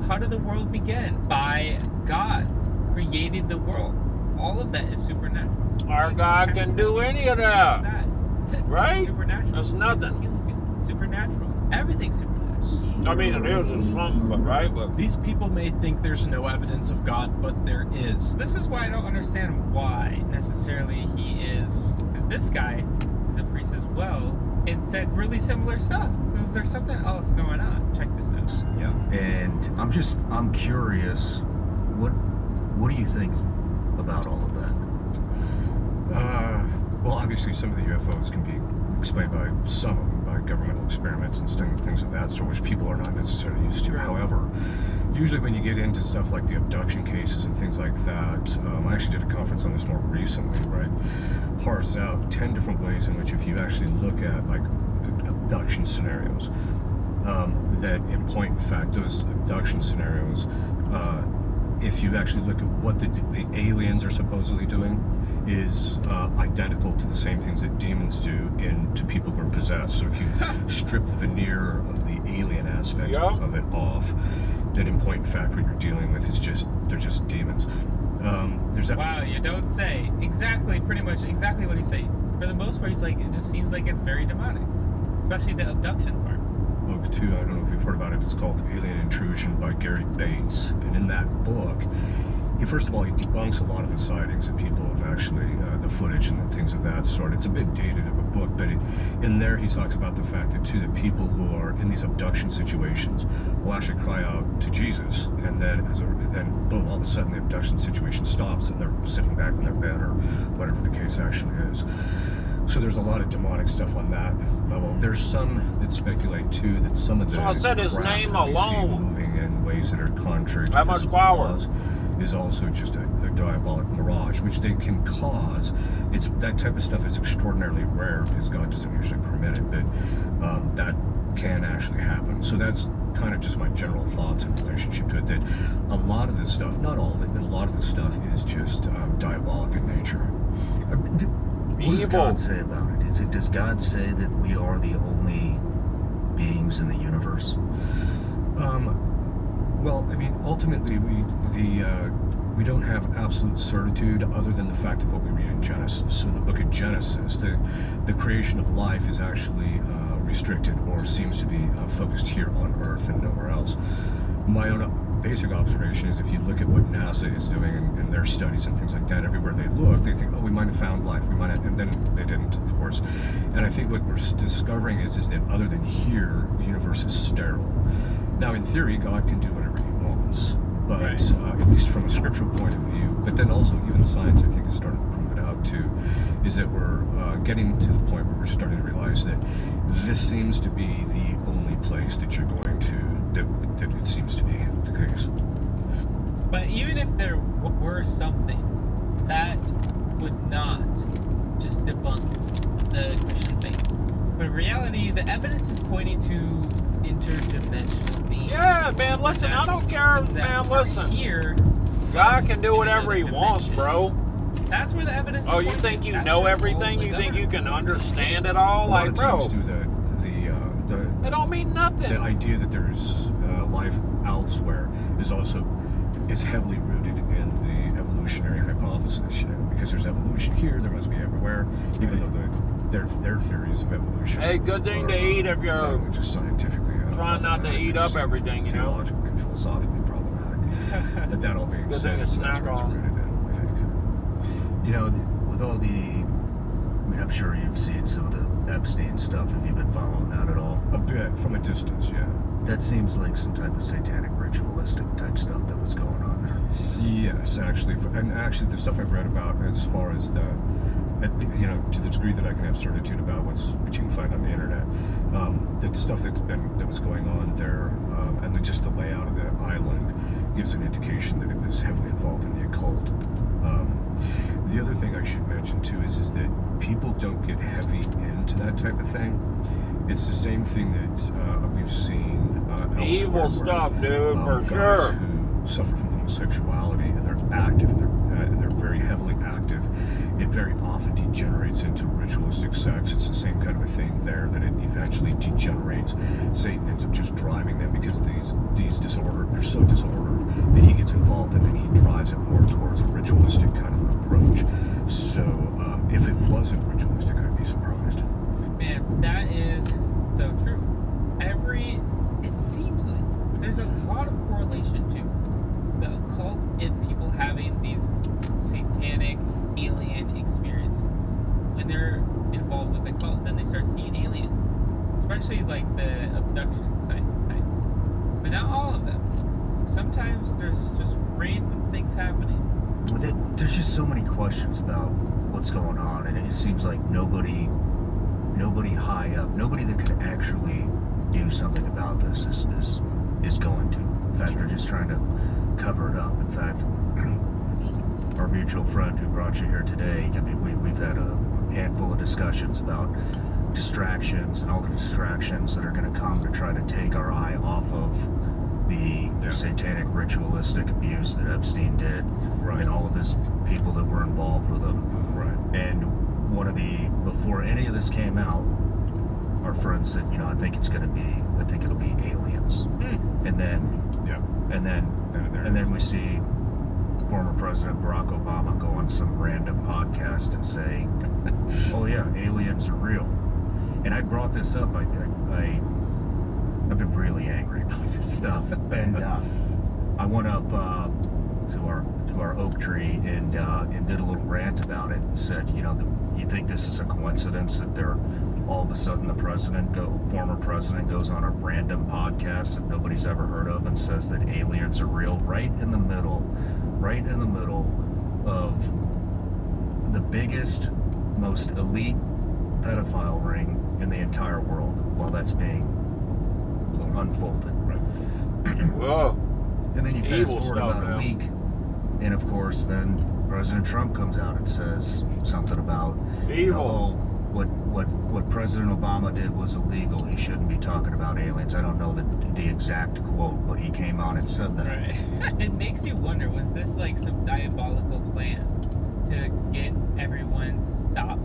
How did the world begin? By God creating the world. All of that is supernatural. Our Jesus God Christ can do any of that. What's that? Right? Supernatural. That's nothing. Jesus healing people. Supernatural. Everything's supernatural. I mean, it is in some, but right? But These people may think there's no evidence of God, but there is. This is why I don't understand why necessarily he is. Because this guy is a priest as well and said really similar stuff. Because there's something else going on. Check this out. yeah. And I'm curious, what do you think about all of that? Well, obviously some of the UFOs can be explained by governmental experiments and things of that sort, which people are not necessarily used to. However, usually when you get into stuff like the abduction cases and things like that, I actually did a conference on this more recently, right? Parse out 10 different ways in which if you actually look at like abduction scenarios, that in point in fact, those abduction scenarios, if you actually look at what the aliens are supposedly doing, is identical to the same things that demons do to people who are possessed. So if you strip the veneer of the alien aspect of it off, then in point in fact what you're dealing with is they're just demons. There's that. Wow, you don't say. Exactly, pretty much exactly what he's saying. For the most part, he's like, it just seems like it's very demonic. Especially the abduction part. Book 2, I don't know if you've heard about it, it's called Alien Intrusion by Gary Bates. And in that book, first of all, he debunks a lot of the sightings that people have actually, the footage and things of that sort. It's a bit dated of a book, but in there he talks about the fact that, too, that people who are in these abduction situations will actually cry out to Jesus, and then boom, all of a sudden the abduction situation stops and they're sitting back in their bed or whatever the case actually is. So there's a lot of demonic stuff on that level. There's some that speculate, too, that some of the So I said his craft name that we see alone. moving in ways that are contrary to How much physical power? laws is also just a diabolic mirage, which they can cause. It's that type of stuff is extraordinarily rare because God doesn't usually permit it, but that can actually happen. So that's kind of just my general thoughts in relationship to it, that a lot of this stuff, not all of it, but a lot of this stuff is just diabolic in nature. What does God say about it? Does God say that we are the only beings in the universe? Well, I mean, ultimately, we don't have absolute certitude other than the fact of what we read in Genesis. So the book of Genesis, the creation of life is actually restricted or seems to be focused here on Earth and nowhere else. My own basic observation is if you look at what NASA is doing in their studies and things like that, everywhere they look, they think, oh, we might have found life, we might have, and then they didn't, of course. And I think what we're discovering is that other than here, the universe is sterile. Now, in theory, God can do whatever he wants, but at least from a scriptural point of view, but then also even science, I think, has started to prove it out too, is that we're getting to the point where we're starting to realize that this seems to be the only place that you're going to, that it seems to be the case. But even if there were something, that would not just debunk the Christian faith. But in reality, the evidence is pointing to interdimensional beings. Yeah, man, listen, I don't care, man, listen. Here, God can do whatever he wants, bro. That's where the evidence is Oh, you pointing think to. you That's know where everything? all the You think you can government- understand it all? A lot Like, of bro, teams do the it don't mean nothing. the idea that there's life elsewhere is heavily rooted in the evolutionary hypothesis, you know, because there's evolution here, there must be everywhere, even though their theories of evolution. Hey, good thing to eat if you're just scientifically trying not to eat up everything, you know. theologically and philosophically problematic. But that all being Good said, thing to that's snack what's on. rooted in, I think. You know, with all I'm sure you've seen some of the Epstein stuff. Have you been following that at all? A bit from a distance, yeah. That seems like some type of satanic ritualistic type stuff that was going on there. Yes, actually, and actually, the stuff I've read about as far as to the degree that I can have certitude about what you can find on the internet, the stuff that was going on there, and just the layout of the island gives an indication that it was heavily involved in the occult. The other thing I should mention too is that people don't get heavy into that type of thing. It's the same thing that we've seen elsewhere, Evil where, stuff, dude, for guys sure. who suffer from homosexuality and they're active and they're very heavily active. It very often degenerates into ritualistic sex. It's the same kind of a thing there, that it eventually degenerates. Satan ends up just driving them because these they're so disordered that he gets involved and then he drives it more towards a ritualistic kind of an approach. So if it wasn't ritualistic, I'd be surprised. Man, that is so true. It's there's a lot of correlation to the occult and people having these satanic alien experiences. When they're involved with the cult, then they start seeing aliens, especially like the abduction type. But not all of them. Sometimes there's just random things happening. There's just so many questions about what's going on, and it seems like nobody high up, nobody that could actually do something about this is going to. In fact, they're just trying to cover it up. In fact, our mutual friend who brought you here today, I mean, we've had a handful of discussions about distractions and all the distractions that are going to come to try to take our eye off of the satanic ritualistic abuse that Epstein did, and all of his people that were involved with him. Right. And before any of this came out, our friend said, I think it'll be aliens. And then we see former President Barack Obama go on some random podcast and say, "Oh yeah, aliens are real." And I brought this up. I've been really angry about this stuff, and I went up to our oak tree and did a little rant about it and said, you think this is a coincidence that they're all of a sudden the former president goes on a random podcast that nobody's ever heard of and says that aliens are real, right in the middle of the biggest, most elite pedophile ring in the entire world, while that's being unfolded. Right. Whoa. And then you fast Evil forward stuff, about man. a week, and of course then President Trump comes out and says something about Evil. What President Obama did was illegal. He shouldn't be talking about aliens. I don't know the exact quote, but he came on and said that. Right. It makes you wonder, was this like some diabolical plan to get everyone to stop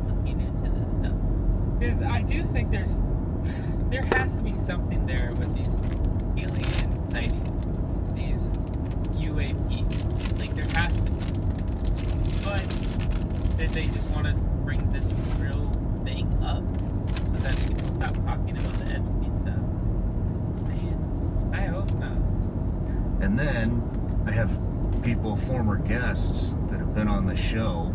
looking into this stuff? Because I do think there has to be something there with these alien sightings, these UAPs. Like, there has to be. But did they just want to bring this real thing up so that people stop talking about the Epstein stuff? Man, I hope not. And then I have former guests that have been on the show,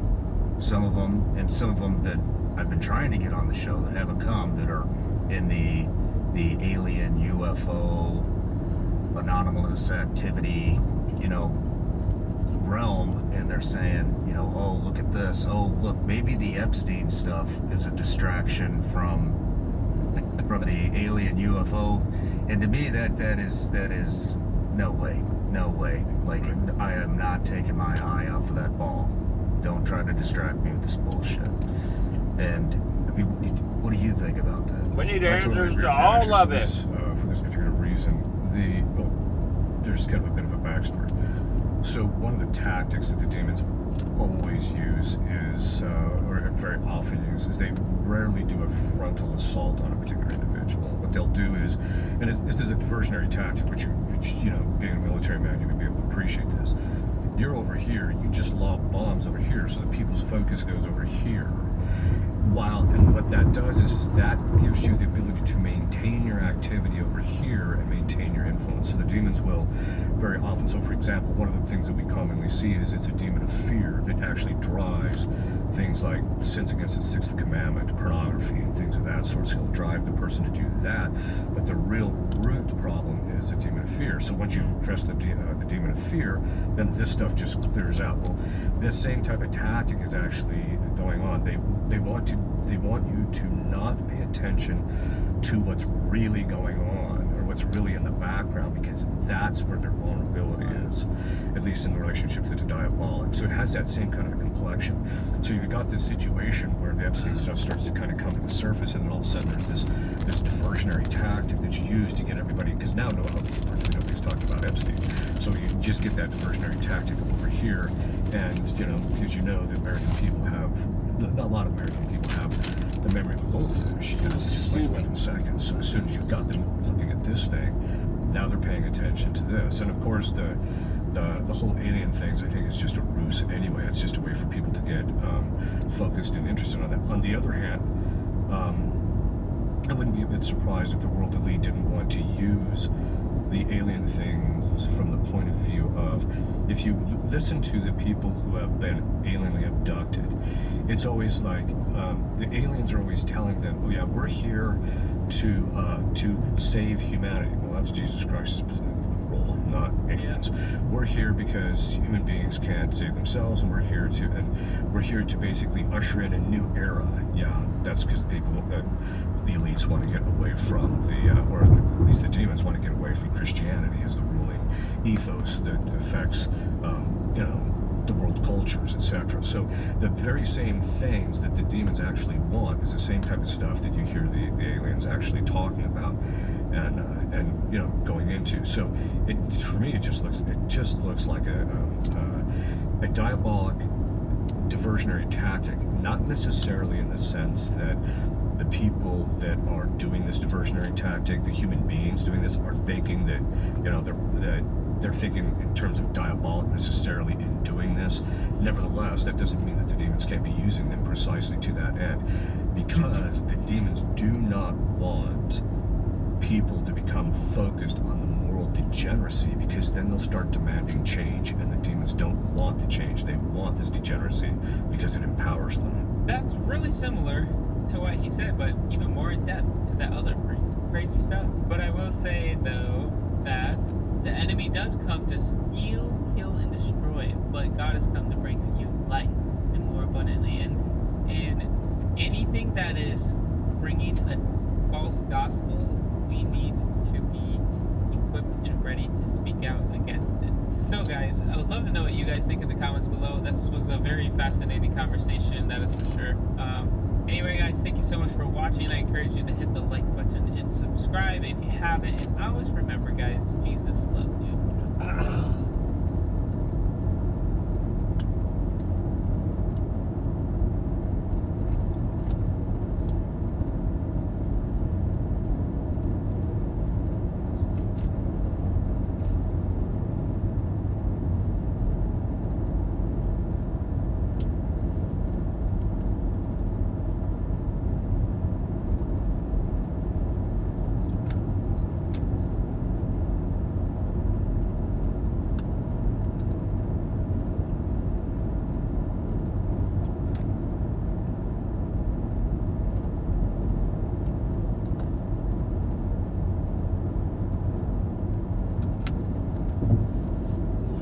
some of them that I've been trying to get on the show that haven't come, that are in the alien UFO anomalous activity, realm, and they're saying, oh, look at this. Oh, look, maybe the Epstein stuff is a distraction from the alien UFO. And to me, that is no way. Like, I am not taking my eye off of that ball. Don't try to distract me with this bullshit. And I mean, what do you think about that? We need I totally answers agree to with that, all actually, of for it. this, for this particular reason. There's kind of a bit of a backstory. So one of the tactics that the demons always use is, or very often use, is they rarely do a frontal assault on a particular individual. What they'll do is, and this is a diversionary tactic, which being a military man, you would be able to appreciate this. You're over here, you just lob bombs over here, so that people's focus goes over here. And what that does is that gives you the ability to maintain your activity over here and maintain your influence. So the demons will very often, so for example, one of the things that we commonly see is it's a demon of fear that actually drives things like sins against the sixth commandment, pornography, and things of that sort. So he'll drive the person to do that, but the real root problem is the demon of fear. So once you address the demon of fear, then this stuff just clears out. Well, this same type of tactic is actually going on. They want you to not pay attention to what's really going on or what's really in the background, because that's where their vulnerability is, at least in the relationships that are diabolic. So it has that same kind of a complexion. So you've got this situation where the Epstein stuff starts to kind of come to the surface, and then all of a sudden there's this diversionary tactic that's used to get everybody, because now virtually nobody's talking about Epstein. So you just get that diversionary tactic over here, and because the American people have, not a lot of American people have the memory of a goldfish, just like 11 seconds. So as soon as you've got them looking at this thing, now they're paying attention to this. And of course, the whole alien things, I think, is just a ruse anyway. It's just a way for people to get focused and interested on that. On the other hand, I wouldn't be a bit surprised if the world elite didn't want to use the alien things from the point of view of, if you listen to the people who have been alienly abducted, it's always like the aliens are always telling them, oh yeah, we're here to save humanity. Well, that's Jesus Christ's role, not aliens. We're here because human beings can't save themselves, and we're here to basically usher in a new era. Yeah, that's because people that the elites want to get away from or at least the demons want to get away from Christianity as the ruling ethos that affects, the world cultures, etc. So the very same things that the demons actually want is the same type of stuff that you hear the aliens actually talking about and going into. So for me, it just looks like a diabolic diversionary tactic, not necessarily in the sense that the people that are doing this diversionary tactic, the human beings doing this, are thinking that they're thinking in terms of diabolic necessarily in doing this. Nevertheless, that doesn't mean that the demons can't be using them precisely to that end, because the demons do not want people to become focused on the moral degeneracy, because then they'll start demanding change, and the demons don't want the change. They want this degeneracy because it empowers them. That's really similar to what he said, but even more in depth to that other crazy stuff. But I will say, though, that the enemy does come to steal, kill, and destroy, but God has come to bring you life and more abundantly. And anything that is bringing a false gospel, we need to be equipped and ready to speak out against it. So guys, I would love to know what you guys think in the comments below. This was a very fascinating conversation, that is for sure. Anyway guys, thank you so much for watching. I encourage you to hit the like button and subscribe if you haven't. And always remember guys, Jesus loves you.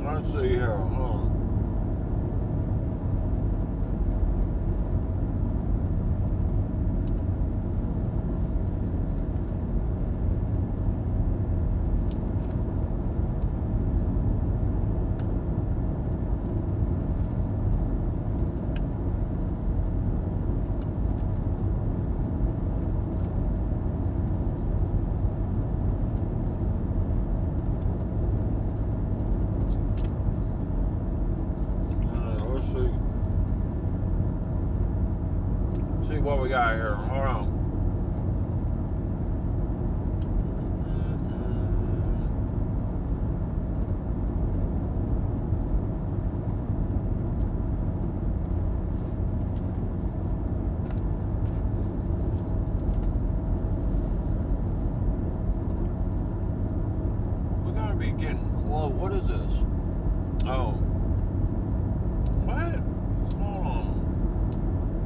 Let's see here. See what we got here. Hold on. We gotta be getting close. What is this? Oh. What? Hold on.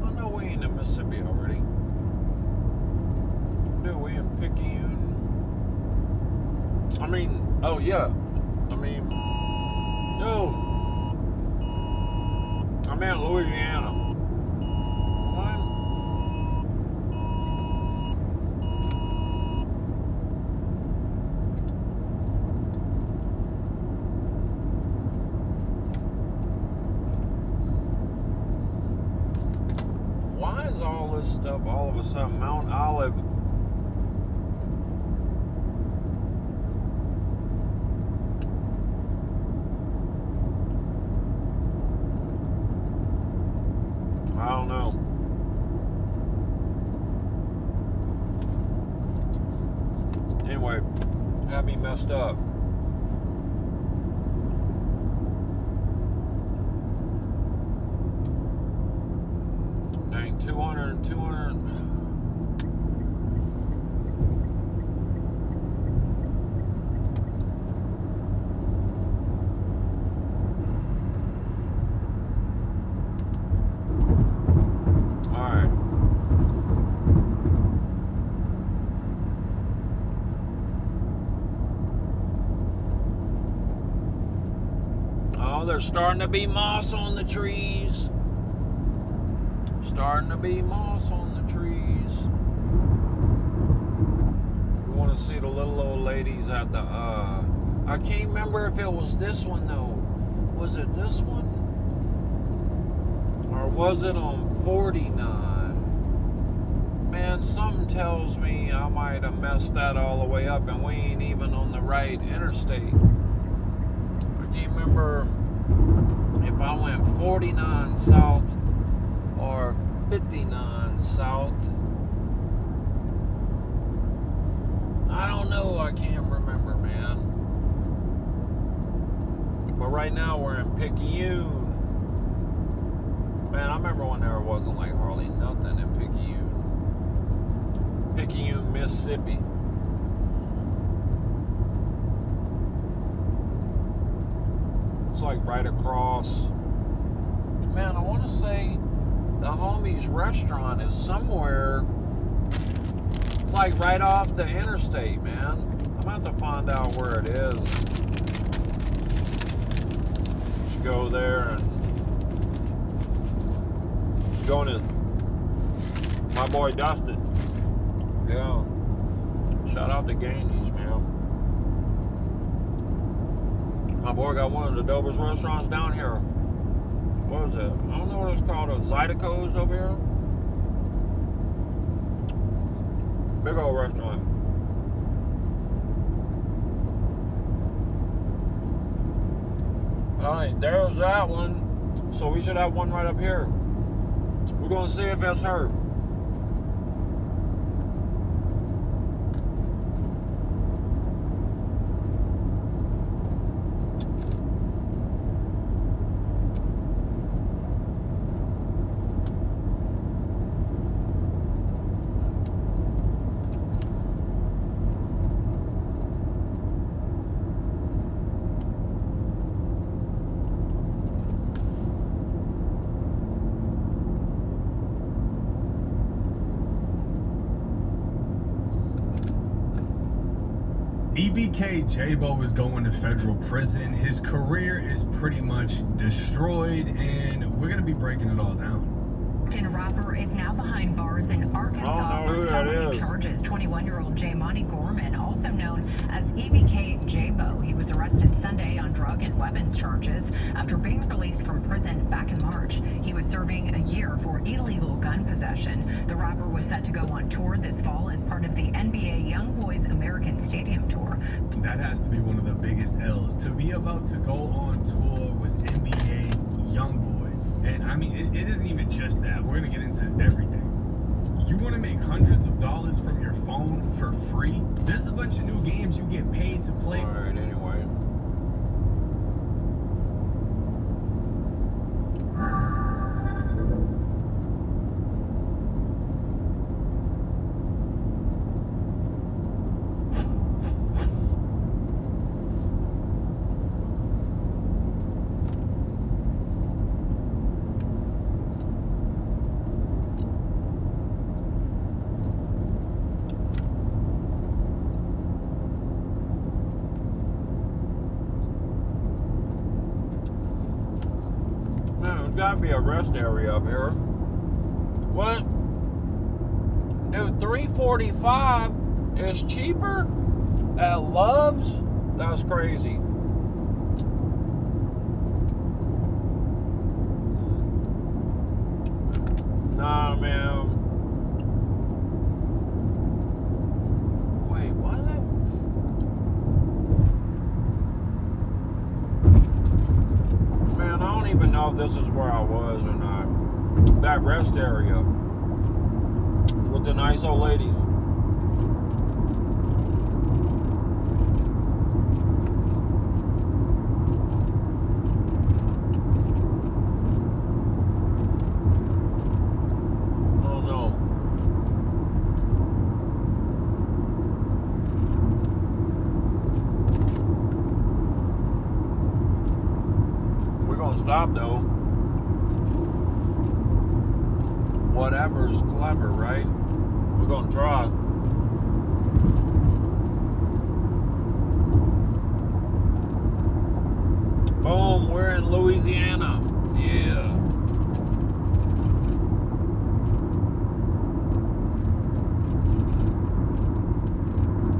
I know we ain't in Mississippi already. No, we in Picayune. I mean, oh yeah. I mean, no. I'm in Louisiana. What? Why is all this stuff all of a sudden Mount Olive? I don't know. Anyway, had me messed up. Dang, 200. Oh, there's starting to be moss on the trees. Starting to be moss on the trees. We want to see the little old ladies at the, I can't remember if it was this one though. Was it this one? Or was it on 49? Man, something tells me I might have messed that all the way up and we ain't even on the right interstate. I can't remember if I went 49 south or 59 south. I don't know, I can't remember, man. But right now we're in Picayune. Man, I remember when there wasn't like hardly nothing in Picayune. Picayune, Mississippi. It's like right across. Man, I want to say the homie's restaurant is somewhere. It's like right off the interstate, man. I'm gonna have to find out where it is. Should go there and going to my boy Dustin. Yeah. Shout out to Gainies, man. My boy got one of the dopest restaurants down here. What is it? I don't know what it's called. A Zydeco's over here. Big old restaurant. Alright, there's that one. So we should have one right up here. We're gonna see if it's her. EBK J-Bo is going to federal prison. His career is pretty much destroyed, and we're going to be breaking it all down. Rapper is now behind bars in Arkansas on felony charges. 21-year-old Jaimani Gorman, also known as EBK J-Bo. He was arrested Sunday on drug and weapons charges after being released from prison back in March. He was serving a year for illegal gun possession. The rapper was set to go on tour this fall as part of the NBA Young Boys American Stadium Tour. That has to be one of the biggest L's, to be about to go on tour with NBA Young Boys. And I mean, it isn't even just that. We're going to get into everything. You want to make hundreds of dollars from your phone for free? There's a bunch of new games you get paid to play. All right, anyway. Gotta be a rest area up here. What? Dude, $3.45 is cheaper at Love's? That's crazy. Nah, man. Wait, what is it? Man, I don't even know if this is where I was or not. That rest area with the nice old ladies. Oh no. We're gonna stop though. Whatever's clever, right? We're gonna try. Boom, we're in in Louisiana. Yeah.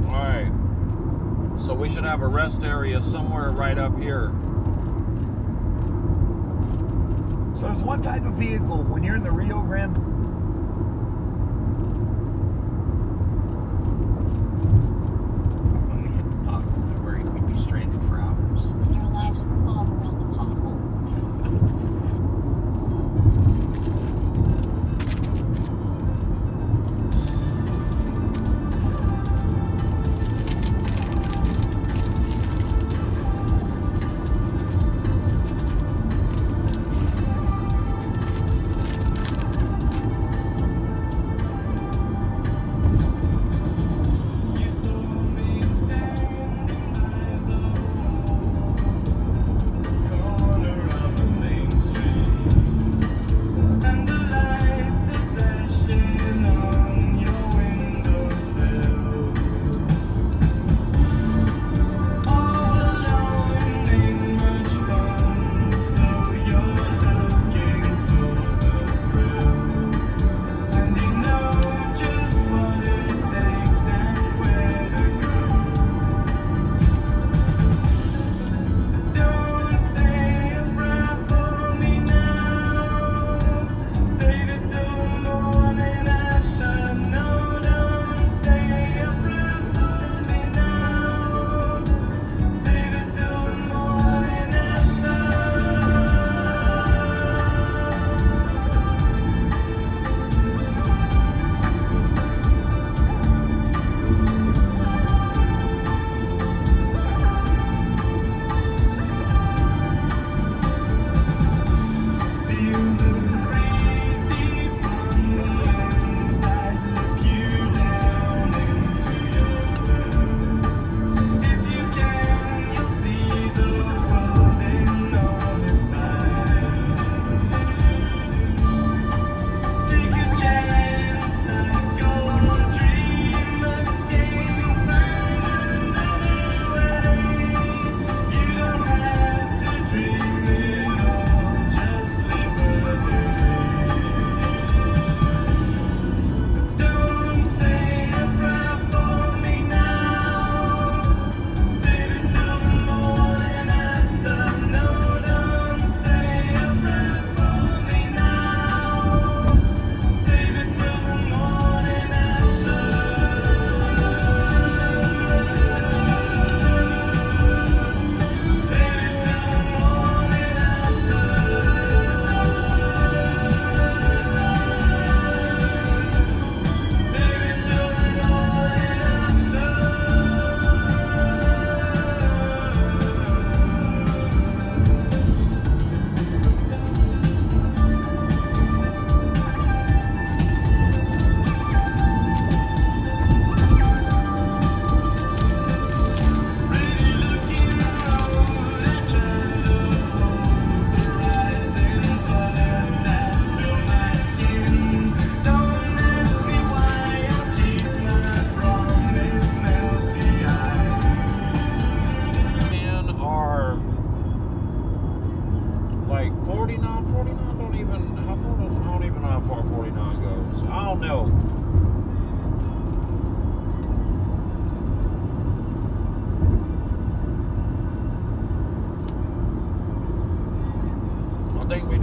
Alright. So we should have a rest area somewhere right up here. So there's one type of vehicle when you're in the Rio Grande. When we hit the pothole, I worried we'd be stranded for hours. Your lives revolve around the pothole.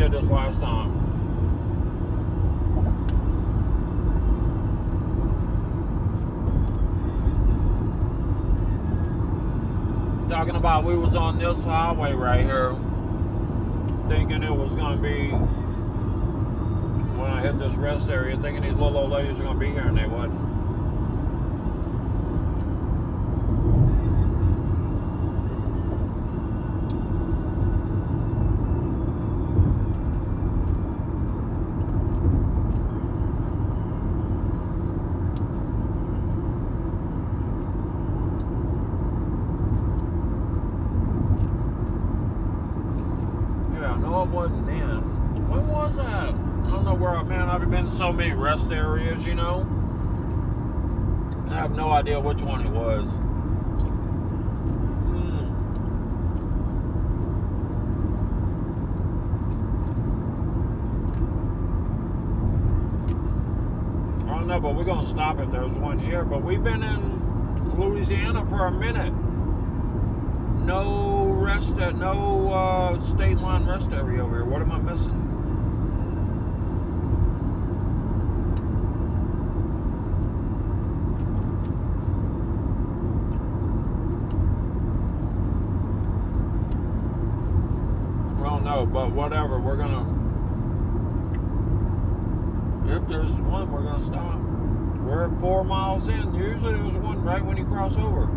did this last time. Talking about we was on this highway right here, thinking it was going to be, when I hit this rest area, thinking these little old ladies are going to be here, and they wasn't. No, it wasn't then. When was that? I don't know where, man, I've been to so many rest areas, you know. I have no idea which one it was. but we're gonna stop if there's one here. But we've been in Louisiana for a minute. No rest at no state line rest area over here. What am I missing? Well, no, but whatever. We're gonna. If there's one, we're gonna stop. We're 4 miles in. Usually there's one right when you cross over.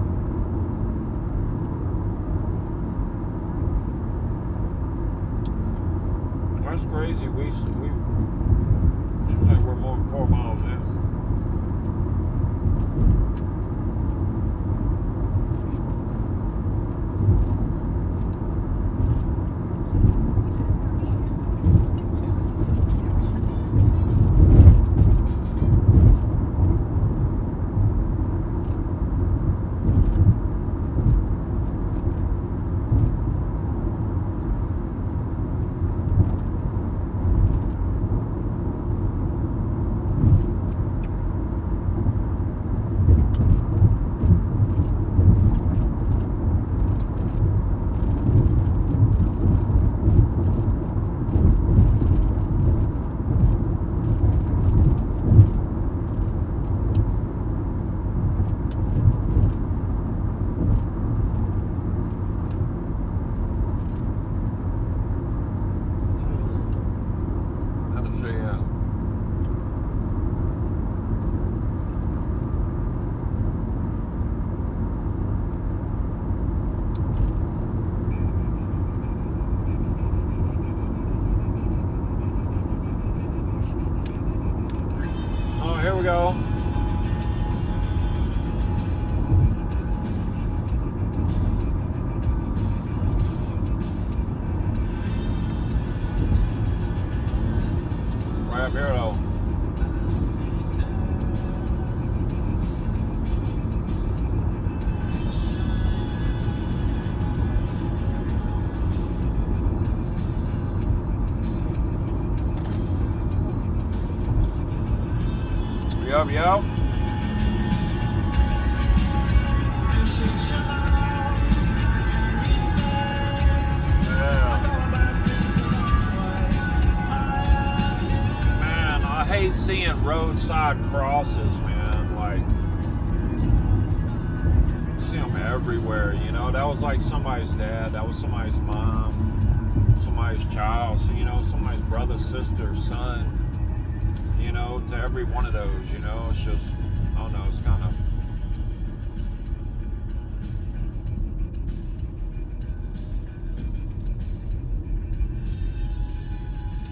That's crazy. We seems like we're more than 4 miles in. Here we go. Right up here though. Yup, yup. Man, I hate seeing roadside crosses, man. Like, you see them everywhere, you know. That was like somebody's dad, that was somebody's mom, somebody's child, so, you know, somebody's brother, sister, son. You know, to every one of those, you know, it's just, I don't know, it's kind of.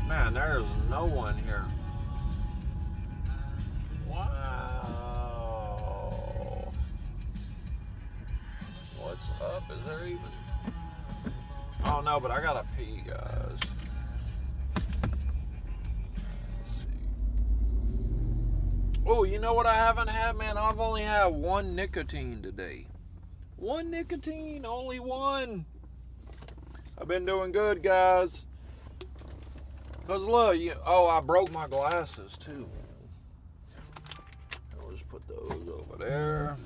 Man, there's no one here. Wow. What's up? Is there even? Oh no, but I gotta pee, guys. Oh, you know what I haven't had, man? I've only had one nicotine today. One nicotine, only one. I've been doing good, guys. Because look, I broke my glasses too. I'll just put those over there.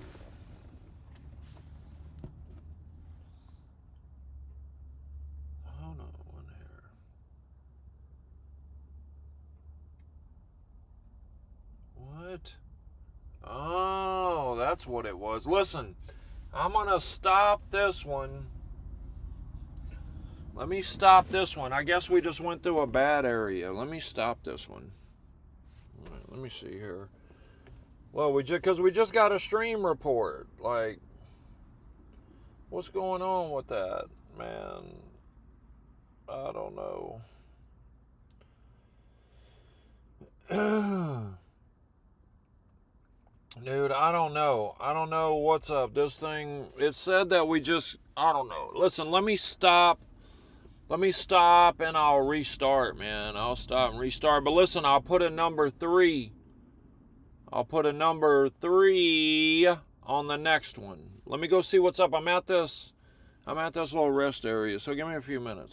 Hold on one here. What? Oh, that's what it was. Listen, I'm going to stop this one. Let me stop this one. I guess we just went through a bad area. Let me stop this one. All right, let me see here. Well, because we just got a stream report. Like, what's going on with that, man? I don't know. Dude, I don't know. I don't know what's up. This thing, it said that we just, I don't know. Listen, let me stop. Let me stop and I'll restart, man. I'll stop and restart. But listen, I'll put a number 3. I'll put a number 3 on the next one. Let me go see what's up. I'm at this little rest area, so give me a few minutes.